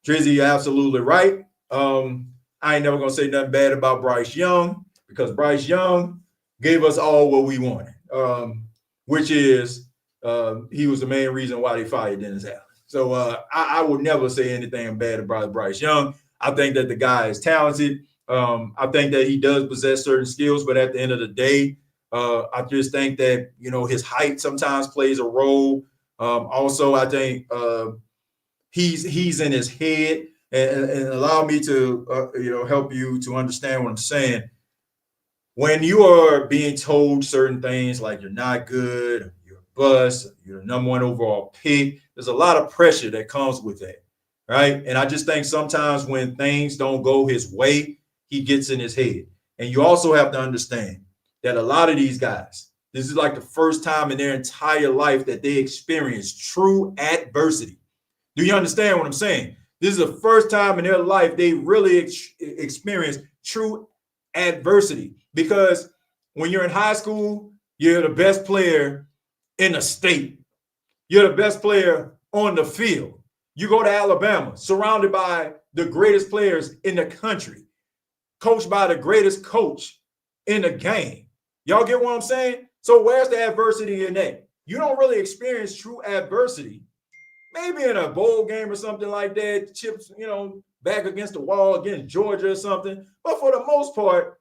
A: Drizzy, you're absolutely right. I ain't never going to say nothing bad about Bryce Young because Bryce Young gave us all what we wanted, which is he was the main reason why they fired Dennis Allen. So I would never say anything bad about Bryce Young. I think that the guy is talented. I think that he does possess certain skills, but at the end of the day, I just think that, his height sometimes plays a role. Also, I think he's in his head, and allow me to, help you to understand what I'm saying. When you are being told certain things like you're not good, you're a bust, you're the #1 overall pick, there's a lot of pressure that comes with that. Right. And I just think sometimes when things don't go his way, he gets in his head. And you also have to understand that a lot of these guys, this is like the first time in their entire life that they experience true adversity. Do you understand what I'm saying? This is the first time in their life they really experience true adversity, because when you're in high school, you're the best player in the state. You're the best player on the field. You go to Alabama, surrounded by the greatest players in the country, coached by the greatest coach in the game. Y'all get what I'm saying? So where's the adversity in that? You don't really experience true adversity. Maybe in a bowl game or something like that, chips, back against the wall against Georgia or something. But for the most part,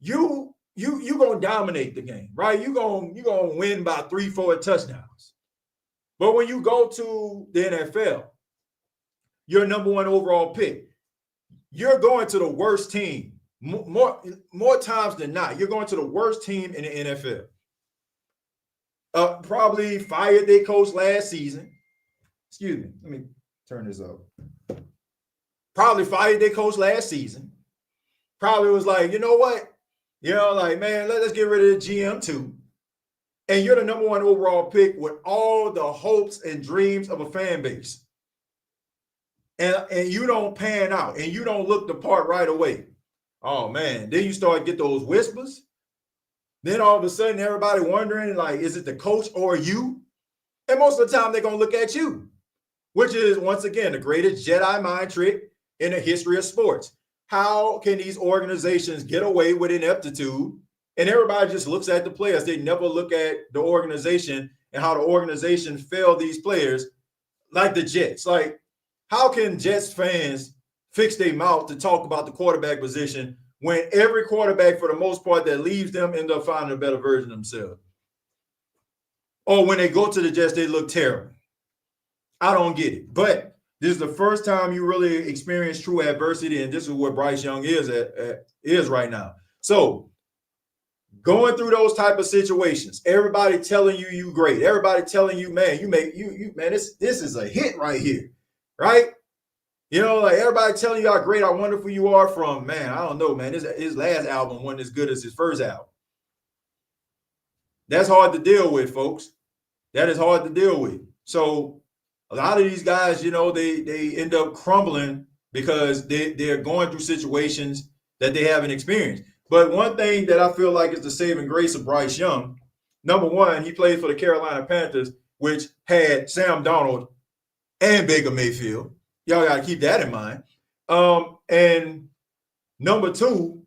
A: you gonna dominate the game, right? You gonna win by 3-4 touchdowns. But when you go to the NFL, you're #1 overall pick. You're going to the worst team more times than not. You're going to the worst team in the NFL. Probably fired their coach last season. Excuse me. Let me turn this up. Probably fired their coach last season. Probably was like, you know what? Man, let's get rid of the GM too. And you're the #1 overall pick with all the hopes and dreams of a fan base. And you don't pan out and you don't look the part right away. Oh, man. Then you start to get those whispers. Then all of a sudden, everybody wondering, like, is it the coach or you? And most of the time, they're going to look at you, which is, once again, the greatest Jedi mind trick in the history of sports. How can these organizations get away with ineptitude? And everybody just looks at the players. They never look at the organization and how the organization failed these players, like the Jets. Like, how can Jets fans fix their mouth to talk about the quarterback position when every quarterback, for the most part, that leaves them end up finding a better version of themselves? Or when they go to the Jets, they look terrible. I don't get it. But This is the first time you really experience true adversity, and this is what Bryce Young is right now. So going through those type of situations, everybody telling you great, everybody telling you, man, you man, this is a hit right here, right? You know, like everybody telling you how great, how wonderful you are. From, man, I don't know, man, his last album wasn't as good as his first album. That's hard to deal with, folks. That is hard to deal with. So a lot of these guys, you know, they end up crumbling because they're going through situations that they haven't experienced. But one thing that I feel like is the saving grace of Bryce Young, number one, he played for the Carolina Panthers, which had Sam Darnold and Baker Mayfield. Y'all got to keep that in mind. And number two,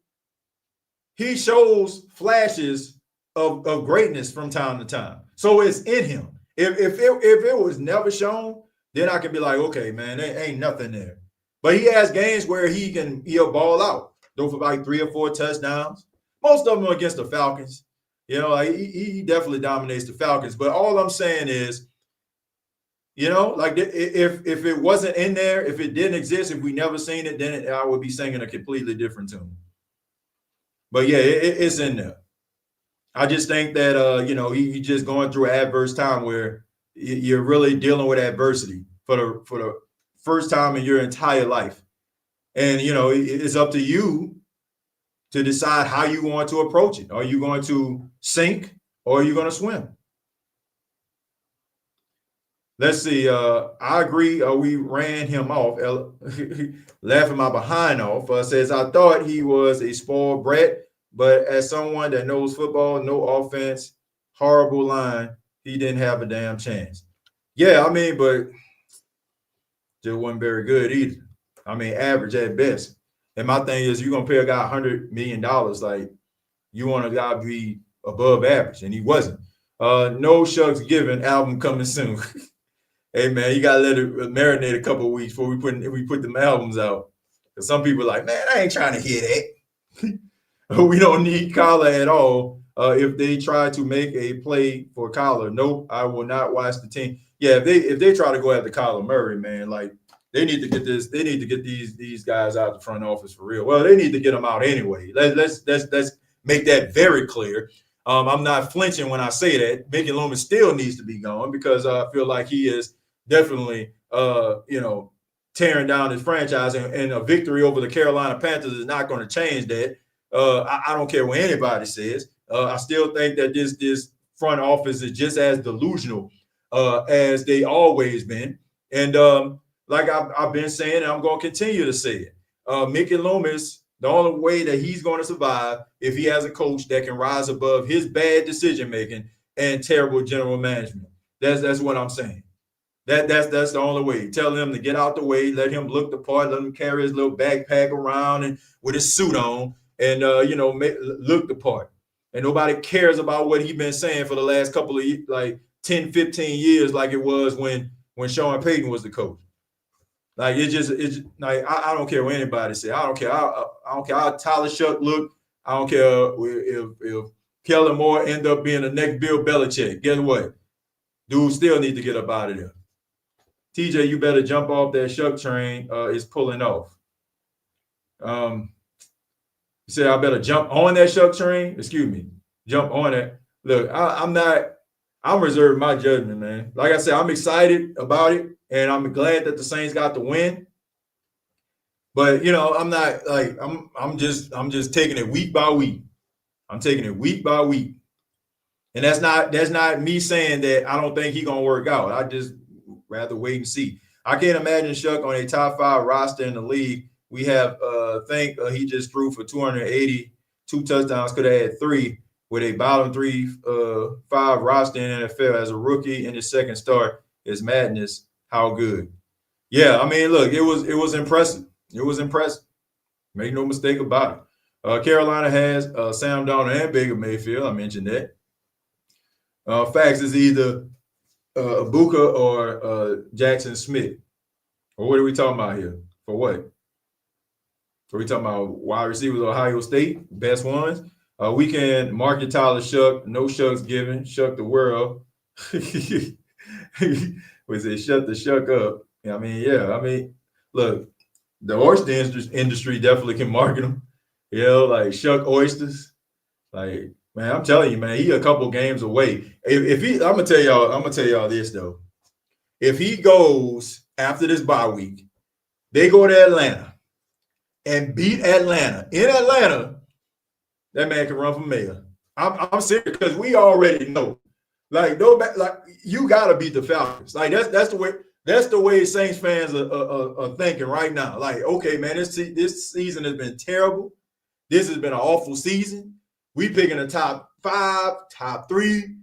A: he shows flashes of greatness from time to time. So it's in him. If it was never shown, then I can be like, okay, man, there ain't nothing there. But he has games where he'll ball out, throw for like 3 or 4 touchdowns. Most of them are against the Falcons. You know, like he definitely dominates the Falcons. But all I'm saying is, you know, like if it wasn't in there, if it didn't exist, if we never seen it, then I would be singing a completely different tune. But yeah, it's in there. I just think that you know, you just going through an adverse time where you're really dealing with adversity for the first time in your entire life, and you know, it's up to you to decide how you want to approach it. Are you going to sink or are you going to swim? Let's see. I agree. We ran him off. Laughing my behind off. Says, I thought he was a spoiled brat, but as someone that knows football, no offense, horrible line, he didn't have a damn chance. Yeah, I mean, but just wasn't very good either. I mean, average at best. And my thing is, you're going to pay a guy $100 million. Like, you want a guy to be above average, and he wasn't. No Shucks Given album coming soon. Hey, man, you got to let it marinate a couple of weeks before we put them albums out. Because some people are like, man, I ain't trying to hear that. We don't need Kyler at all. If they try to make a play for Kyler, nope, I will not watch the team. Yeah, if they try to go after Kyler Murray, man, like, they need to get this. They need to get these guys out the front office for real. Well, they need to get them out anyway. Let's make that very clear. I'm not flinching when I say that. Mickey Loomis still needs to be gone because I feel like he is definitely, you know, tearing down his franchise, and a victory over the Carolina Panthers is not going to change that. I don't care what anybody says. I still think that this front office is just as delusional as they always been. And like I've been saying, and I'm going to continue to say it. Mickey Loomis, the only way that he's going to survive if he has a coach that can rise above his bad decision making and terrible general management. That's what I'm saying. That's the only way. Tell him to get out the way, let him look the part, let him carry his little backpack around and with his suit on, and you know, look the part. And nobody cares about what he's been saying for the last couple of like 10, 15 years, like it was when Sean Payton was the coach. Like it's like I don't care what anybody say. I don't care. I don't care how Tyler Shough look. I don't care if Kellen Moore end up being the next Bill Belichick. Guess what? Dude still need to get up out of there. TJ, you better jump off that Shough train. It's pulling off. You said I better jump on that Shough train. Excuse me, jump on it. Look, I'm reserving my judgment, man. Like I said, I'm excited about it, and I'm glad that the Saints got the win. But you know, I'm not like I'm just taking it week by week. I'm taking it week by week, and that's not me saying that I don't think he's gonna work out. I just rather wait and see. I can't imagine Shough on a top 5 roster in the league. We have he just threw for 282 touchdowns, could have had 3. With a bottom 5 roster in NFL as a rookie in his second start is madness. How good? Yeah, I mean, look, it was impressive. It was impressive. Make no mistake about it. Carolina has Sam Darnold and Baker Mayfield. I mentioned that. Facts is either Ibuka or Jackson Smith. Or what are we talking about here? For what? Are we talking about wide receivers of Ohio State, best ones? We can market Tyler Shough, no Shucks Given, Shough the world. Was it shut the Shough up? I mean, yeah. I mean, look, the oyster industry definitely can market them. You know, like shuck oysters. Like, man, I'm telling you, man, he a couple games away. If he, I'm gonna tell y'all this though. If he goes after this bye week, they go to Atlanta and beat Atlanta in Atlanta, that man can run for mayor. I'm serious because we already know. Like like you gotta beat the Falcons. Like that's the way Saints fans are thinking right now. Like, okay, man, this season has been terrible. This has been an awful season. We picking a top 5, top 3.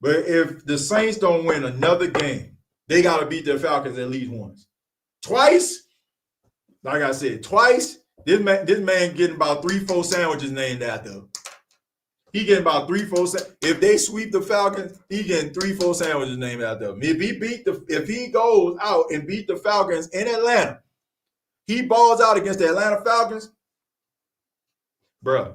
A: But if the Saints don't win another game, they gotta beat the Falcons at least once. Twice, like I said, twice. This man getting about 3-4 sandwiches named after him. He getting about 3-4. If they sweep the Falcons, he getting 3-4 sandwiches named after him. If he goes out and beat the Falcons in Atlanta, he balls out against the Atlanta Falcons, bro.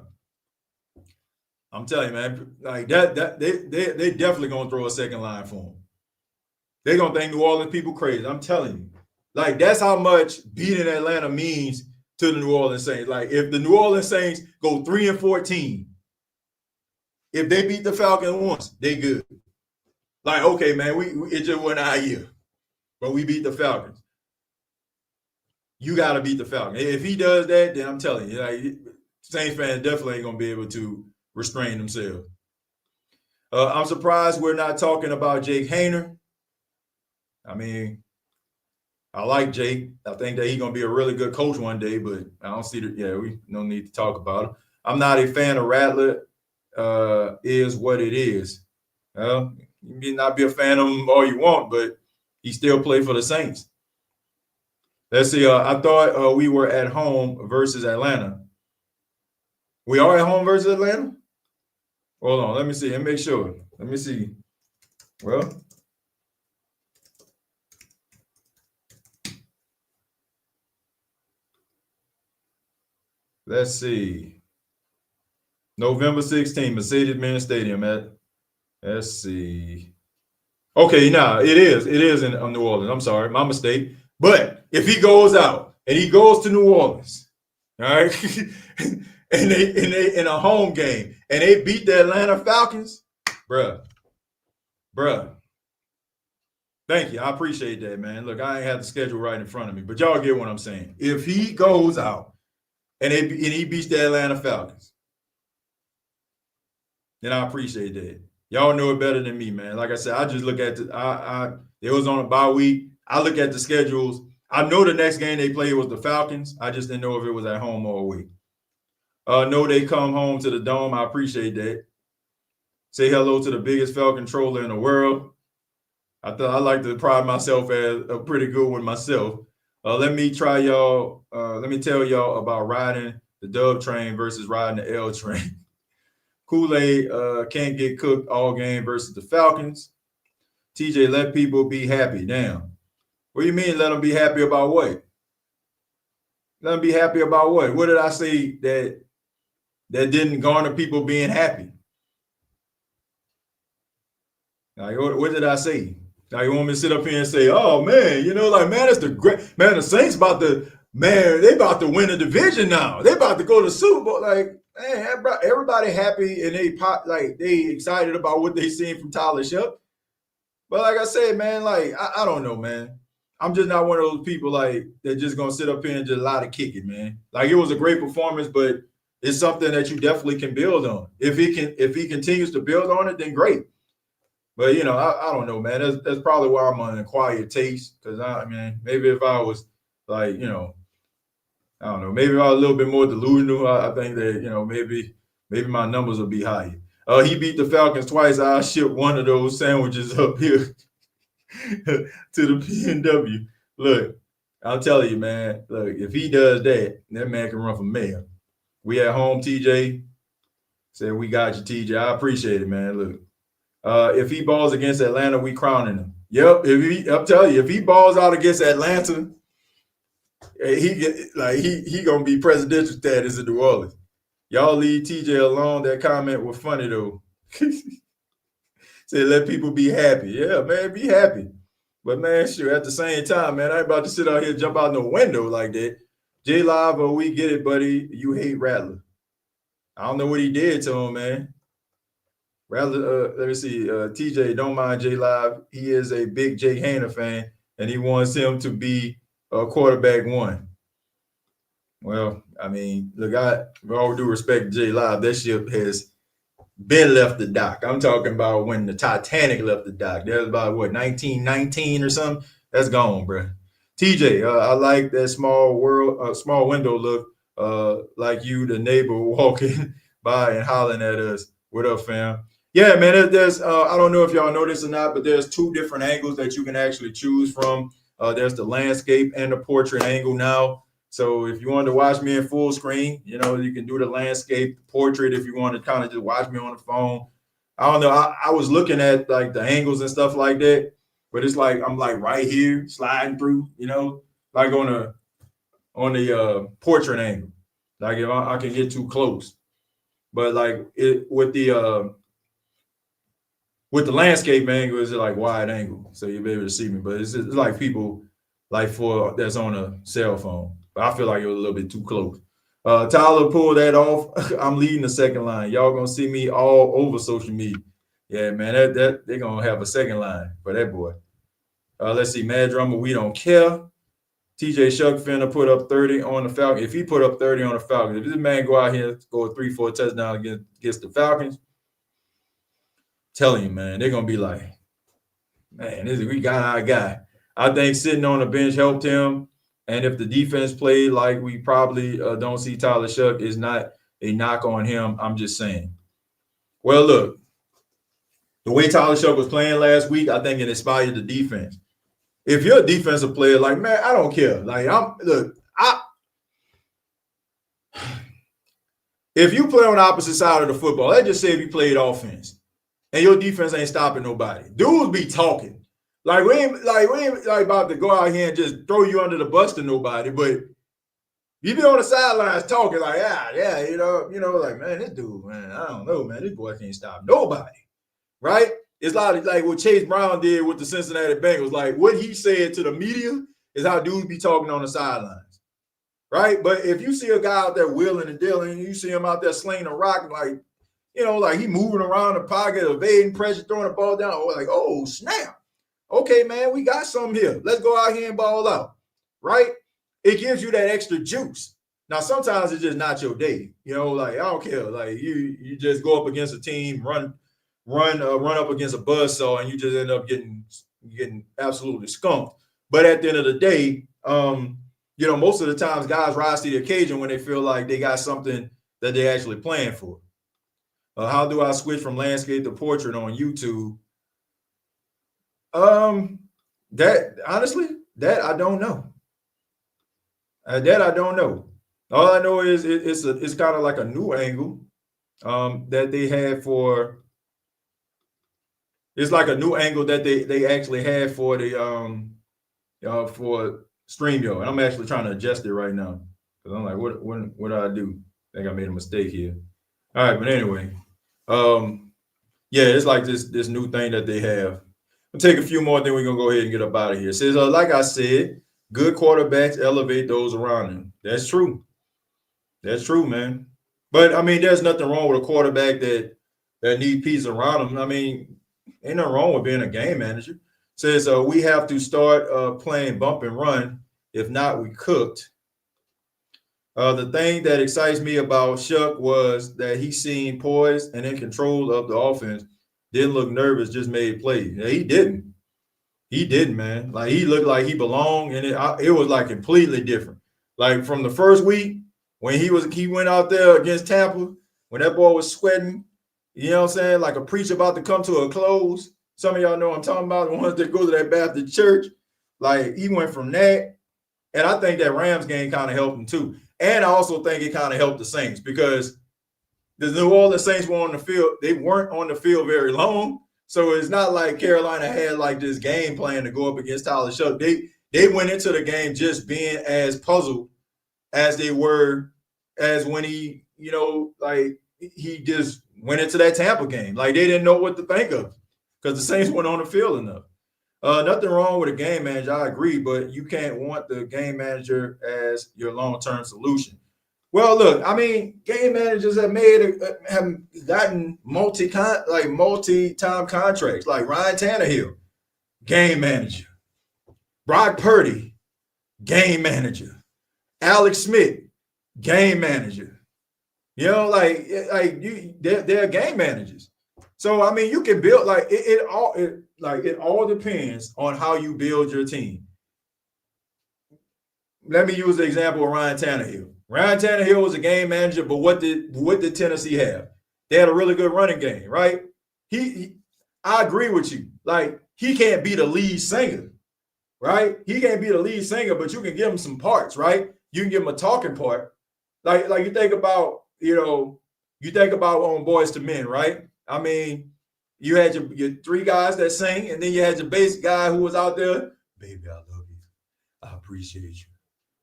A: I'm telling you, man, like that they definitely gonna throw a second line for him. They're gonna think New Orleans people crazy. I'm telling you, like that's how much beating Atlanta means to the New Orleans Saints. Like if the New Orleans Saints go 3-14. If they beat the Falcons once, they good. Like, okay, man, it just went our year, but we beat the Falcons. You got to beat the Falcons. If he does that, then I'm telling you, like, Saints fans definitely ain't going to be able to restrain themselves. I'm surprised we're not talking about Jake Haener. I mean, I like Jake. I think that he's going to be a really good coach one day, but I don't see we no need to talk about him. I'm not a fan of Rattler. Is what it is. You may not be a fan of him all you want, but he still played for the Saints. Let's see. I thought we were at home versus Atlanta. We are at home versus Atlanta? Hold on. Let me see. Let me make sure. Let me see. Well, let's see. November 16th, Mercedes-Benz Stadium let's see. Okay, it is in New Orleans. I'm sorry, my mistake. But if he goes out and he goes to New Orleans, all right, and they in a home game and they beat the Atlanta Falcons, bruh. Thank you. I appreciate that, man. Look, I ain't have the schedule right in front of me, but y'all get what I'm saying. If he goes out and he beats the Atlanta Falcons, then I appreciate that. Y'all know it better than me, man. Like I said, I just look at it was on a bye week. I look at the schedules. I know the next game they played was the Falcons. I just didn't know if it was at home or away. No, they come home to the Dome. I appreciate that. Say hello to the biggest Falcon troller in the world. I like to pride myself as a pretty good one myself. Let me tell y'all about riding the Dove train versus riding the L train. Kool-Aid can't get cooked all game versus the Falcons. TJ, let people be happy. Damn. What do you mean let them be happy about what? Let them be happy about what? What did I say that didn't garner people being happy? Like, what did I say? Now you want me to sit up here and say, oh man, man, it's the great man, the Saints they about to win the division now. They about to go to the Super Bowl. Like, man, everybody happy and they excited about what they seen from Tyler Shough. But like I said, man, like I don't know, man. I'm just not one of those people like that just gonna sit up here and just lie to kick it, man. Like it was a great performance, but it's something that you definitely can build on. If he continues to build on it, then great. But I don't know, man. That's probably why I'm an acquired taste. Because maybe if I was like, I don't know, maybe if I was a little bit more delusional, I think that maybe my numbers will be higher. He beat the Falcons twice. I'll ship one of those sandwiches up here to the PNW. Look, I'll tell you, man. Look, if he does that man can run for mayor. We at home, TJ. Said we got you, TJ. I appreciate it, man. Look. If he balls against Atlanta, we crowning him. Yep. I'm telling you, if he balls out against Atlanta, he gonna be presidential status in New Orleans. Y'all leave TJ alone. That comment was funny though. Said let people be happy. Yeah, man, be happy. But man, shoot, at the same time, man, I ain't about to sit out here jump out no window like that. J Live, we get it, buddy. You hate Rattler. I don't know what he did to him, man. Rattler, let me see. TJ, don't mind J Live. He is a big Jake Hayner fan, and he wants him to be a quarterback one. Well, I mean, look, with all due respect to J Live, that ship has been left the dock. I'm talking about when the Titanic left the dock. That was about, what, 1919 or something? That's gone, bro. TJ, I like that small window look, like you, the neighbor, walking by and hollering at us. What up, fam? Yeah, man, there's I don't know if y'all know this or not, but there's two different angles that you can actually choose from. There's the landscape and the portrait angle now. So if you want to watch me in full screen, you can do the landscape portrait. If you want to kind of just watch me on the phone, I don't know. I was looking at like the angles and stuff like that, but it's like I'm like right here sliding through, like on the portrait angle. Like if I can get too close, but like with the landscape angle, it's like wide angle, so you'll be able to see me. But it's like people like that's on a cell phone. But I feel like it was a little bit too close. Tyler pulled that off. I'm leading the second line. Y'all gonna see me all over social media. Yeah, man, that they're gonna have a second line for that boy. Let's see, Mad Drummer, we don't care. TJ Shough finna put up 30 on the Falcons. If he put up 30 on the Falcons, if this man go out here go 3-4 touchdowns against the Falcons, telling you, man, they're gonna be like, man, we got our guy. I think sitting on the bench helped him. And if the defense played like we probably don't see Tyler Shough, is not a knock on him. I'm just saying. Well, look, the way Tyler Shough was playing last week, I think it inspired the defense. If you're a defensive player, like, man, I don't care. Like, if you play on the opposite side of the football, let's just say if you played offense and your defense ain't stopping nobody, dudes be talking. Like we ain't like about to go out here and just throw you under the bus to nobody, but you be on the sidelines talking like, like, man, this dude, man, I don't know, man, this boy can't stop nobody, right? It's like what Chase Brown did with the Cincinnati Bengals. Like what he said to the media is how dudes be talking on the sidelines, right? But if you see a guy out there wheeling and dealing, and you see him out there slinging a rock, like, like he moving around the pocket, evading pressure, throwing the ball down, or like, oh snap. Okay, man, we got something here. Let's go out here and ball out, right? It gives you that extra juice. Now, sometimes it's just not your day. Like, I don't care. Like, you just go up against a team, run up against a buzzsaw, and you just end up getting absolutely skunked. But at the end of the day, most of the times guys rise to the occasion when they feel like they got something that they're actually playing for. How do I switch from landscape to portrait on YouTube? That honestly, that I don't know. That I don't know. All I know is it's kind of like a new angle that they had for. It's like a new angle that they actually had for the for StreamYard. And I'm actually trying to adjust it right now because I'm like, what do I do? I think I made a mistake here. All right, but anyway, yeah, it's like this new thing that they have. We'll take a few more, then we're going to go ahead and get up out of here. It says, like I said, good quarterbacks elevate those around them. That's true. That's true, man. But, I mean, there's nothing wrong with a quarterback that need pieces around him. I mean, ain't nothing wrong with being a game manager. It says, we have to start playing bump and run. If not, we cooked. The thing that excites me about Shough was that he seemed poised and in control of the offense. Didn't look nervous, just made plays. Yeah, he didn't. He didn't, man. Like, he looked like he belonged, and it was like completely different. Like from the first week when he went out there against Tampa, when that boy was sweating, you know what I'm saying? Like a preacher about to come to a close. Some of y'all know what I'm talking about, the ones that go to that Baptist church. Like, he went from that, and I think that Rams game kind of helped him too. And I also think it kind of helped the Saints because the New Orleans Saints were on the field. They weren't on the field very long. So it's not like Carolina had like this game plan to go up against Tyler Shough. They went into the game just being as puzzled as they were as when he just went into that Tampa game. Like, they didn't know what to think of because the Saints weren't on the field enough. Nothing wrong with a game manager. I agree, but you can't want the game manager as your long-term solution. Well, look, I mean, game managers have gotten multi-time contracts, like Ryan Tannehill, game manager. Brock Purdy, game manager. Alex Smith, game manager. You know, they're game managers. So I mean, you can build it all depends on how you build your team. Let me use the example of Ryan Tannehill. Ryan Tannehill was a game manager, but what did Tennessee have? They had a really good running game, right? I agree with you. Like, he can't be the lead singer, right? He can't be the lead singer, but you can give him some parts, right? You can give him a talking part. Like you think about, on Boys to Men, right? I mean, you had your three guys that sing, and then you had your bass guy who was out there. Baby, I love you. I appreciate you.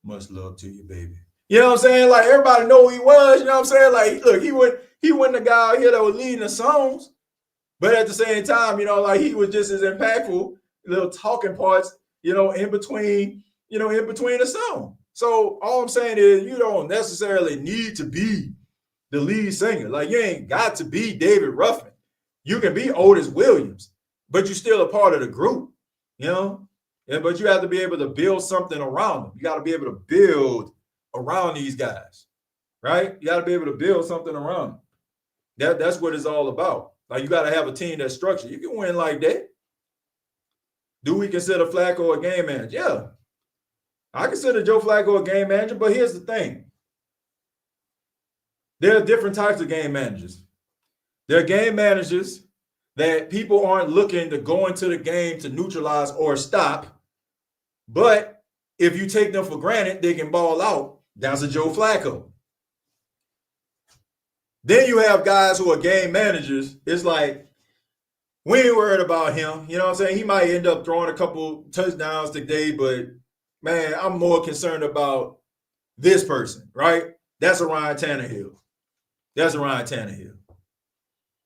A: Much love to you, baby. You know what I'm saying? Like, everybody know who he was. You know what I'm saying? Like, look, he wasn't the guy out here that was leading the songs, but at the same time, he was just as impactful, little talking parts, in between the song. So all I'm saying is, you don't necessarily need to be the lead singer. Like, you ain't got to be David Ruffin. You can be Otis Williams, but you're still a part of the group, but you have to be able to build something around them. You got to be able to build around these guys, right? You got to be able to build something around them. That's what it's all about. Like, you got to have a team that's structured. You can win like that. Do we consider Flacco a game manager? Yeah. I consider Joe Flacco a game manager, but here's the thing. There are different types of game managers. There are game managers that people aren't looking to go into the game to neutralize or stop, but if you take them for granted, they can ball out. That's a Joe Flacco. Then you have guys who are game managers. It's like, we ain't worried about him. You know what I'm saying? He might end up throwing a couple touchdowns today, but, man, I'm more concerned about this person, right? That's a Ryan Tannehill.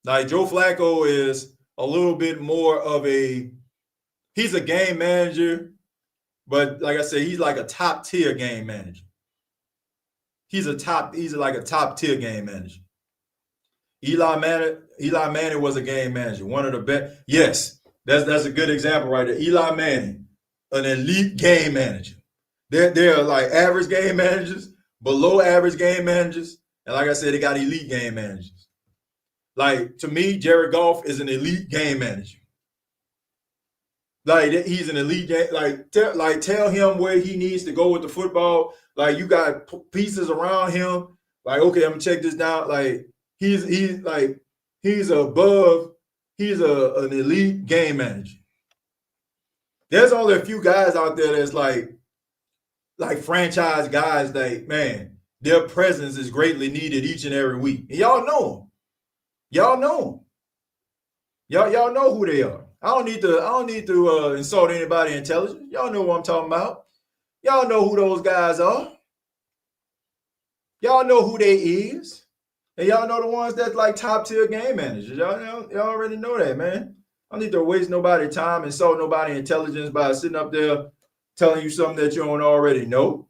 A: Like, Joe Flacco is a little bit more of he's a game manager, but like I said, he's like a top tier game manager. He's like a top tier game manager. Eli Manning was a game manager, one of the best. Yes, that's a good example right there. Eli Manning, an elite game manager. There are like average game managers, below average game managers, and like I said, they got elite game managers. Like, to me, Jared Goff is an elite game manager. Like, he's an elite game. Tell him where he needs to go with the football. Like, you got pieces around him. Like, okay, I'm gonna check this down. Like, he's an elite game manager. There's only a few guys out there that's like franchise guys that, man, their presence is greatly needed each and every week. And y'all know them. Y'all know who they are. I don't need to insult anybody intelligent. Y'all know what I'm talking about. Y'all know who those guys are. Y'all know who they is. And y'all know the ones that's like top tier game managers. Y'all already know that, man. I don't need to waste nobody's time, insult nobody's intelligence by sitting up there telling you something that you don't already know.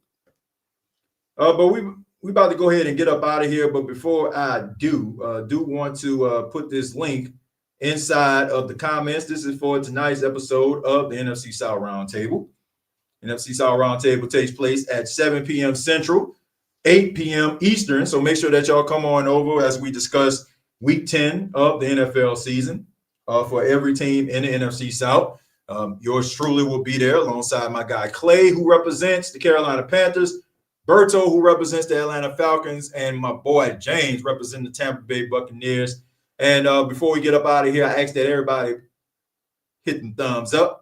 A: But we about to go ahead and get up out of here. But before I do want to put this link inside of the comments. This is for tonight's episode of the NFC South Roundtable. NFC South Roundtable takes place at 7 p.m. Central, 8 p.m. Eastern. So make sure that y'all come on over as we discuss Week 10 of the NFL season for every team in the NFC South. Yours truly will be there alongside my guy Clay, who represents the Carolina Panthers, Berto, who represents the Atlanta Falcons, and my boy James representing the Tampa Bay Buccaneers. And before we get up out of here, I ask that everybody hit the thumbs up.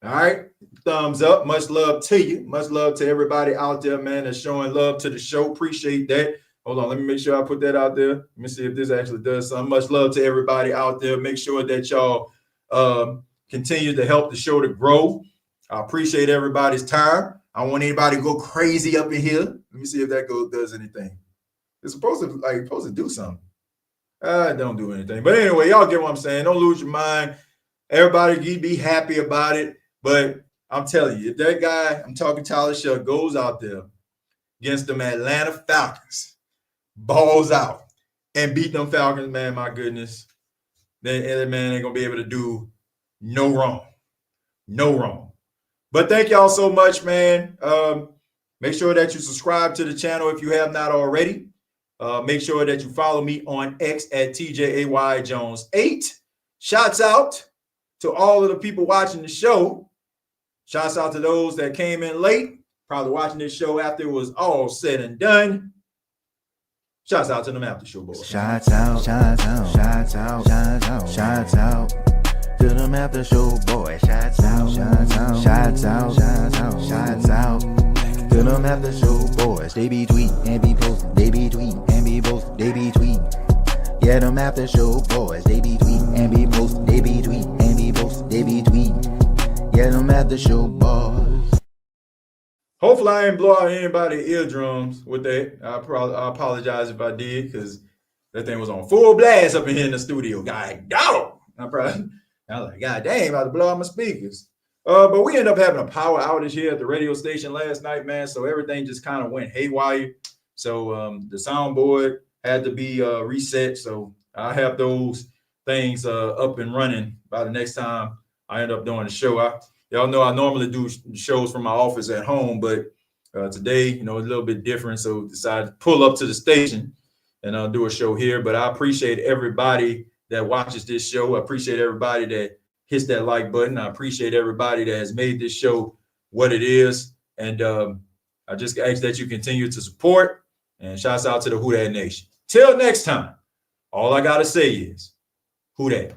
A: All right, thumbs up. Much love to you. Much love to everybody out there, man, that's showing love to the show. Appreciate that. Hold on, let me make sure I put that out there. Let me see if this actually does something. Much love to everybody out there. Make sure that y'all continue to help the show to grow. I appreciate everybody's time. I don't want anybody to go crazy up in here. Let me see if that does anything. It's supposed to do something. Don't do anything. But anyway, y'all get what I'm saying. Don't lose your mind. Everybody be happy about it. But I'm telling you, if that guy, I'm talking Tyler Shough, goes out there against them Atlanta Falcons, balls out, and beat them Falcons, man, my goodness, then that man ain't going to be able to do no wrong. No wrong. But thank y'all so much, man. Make sure that you subscribe to the channel if you have not already. Make sure that you follow me on X at TJAYJones8. Shouts out to all of the people watching the show. Shouts out to those that came in late, probably watching this show after it was all said and done. Shouts out to them after show boys.
B: Shouts out, shouts out, shouts out, shouts out, shouts out to them after show boys. Shouts out, shouts out, shouts out, shouts out, shouts out to them after show boys. They be tweeting and be posting, they be tweeting and be posting, they be tweeting. Yeah, them after show boys. They be tweeting and be posting, they be tweeting and be posting, they be tweeting. Yeah, them after show boys.
A: Hopefully I didn't blow out anybody's eardrums with that. I apologize if I did, because that thing was on full blast up in here in the studio. God dog. I was like, God dang, about to blow out my speakers. But we ended up having a power outage here at the radio station last night, man. So everything just kind of went haywire. So the soundboard had to be reset. So I have those things up and running by the next time I end up doing the show. Y'all know I normally do shows from my office at home, but today, you know, a little bit different. So decided to pull up to the station and I'll do a show here. But I appreciate everybody that watches this show. I appreciate everybody that hits that like button. I appreciate everybody that has made this show what it is. And I just ask that you continue to support, and shouts out to the Who Dat Nation. Till next time, all I got to say is, Who Dat?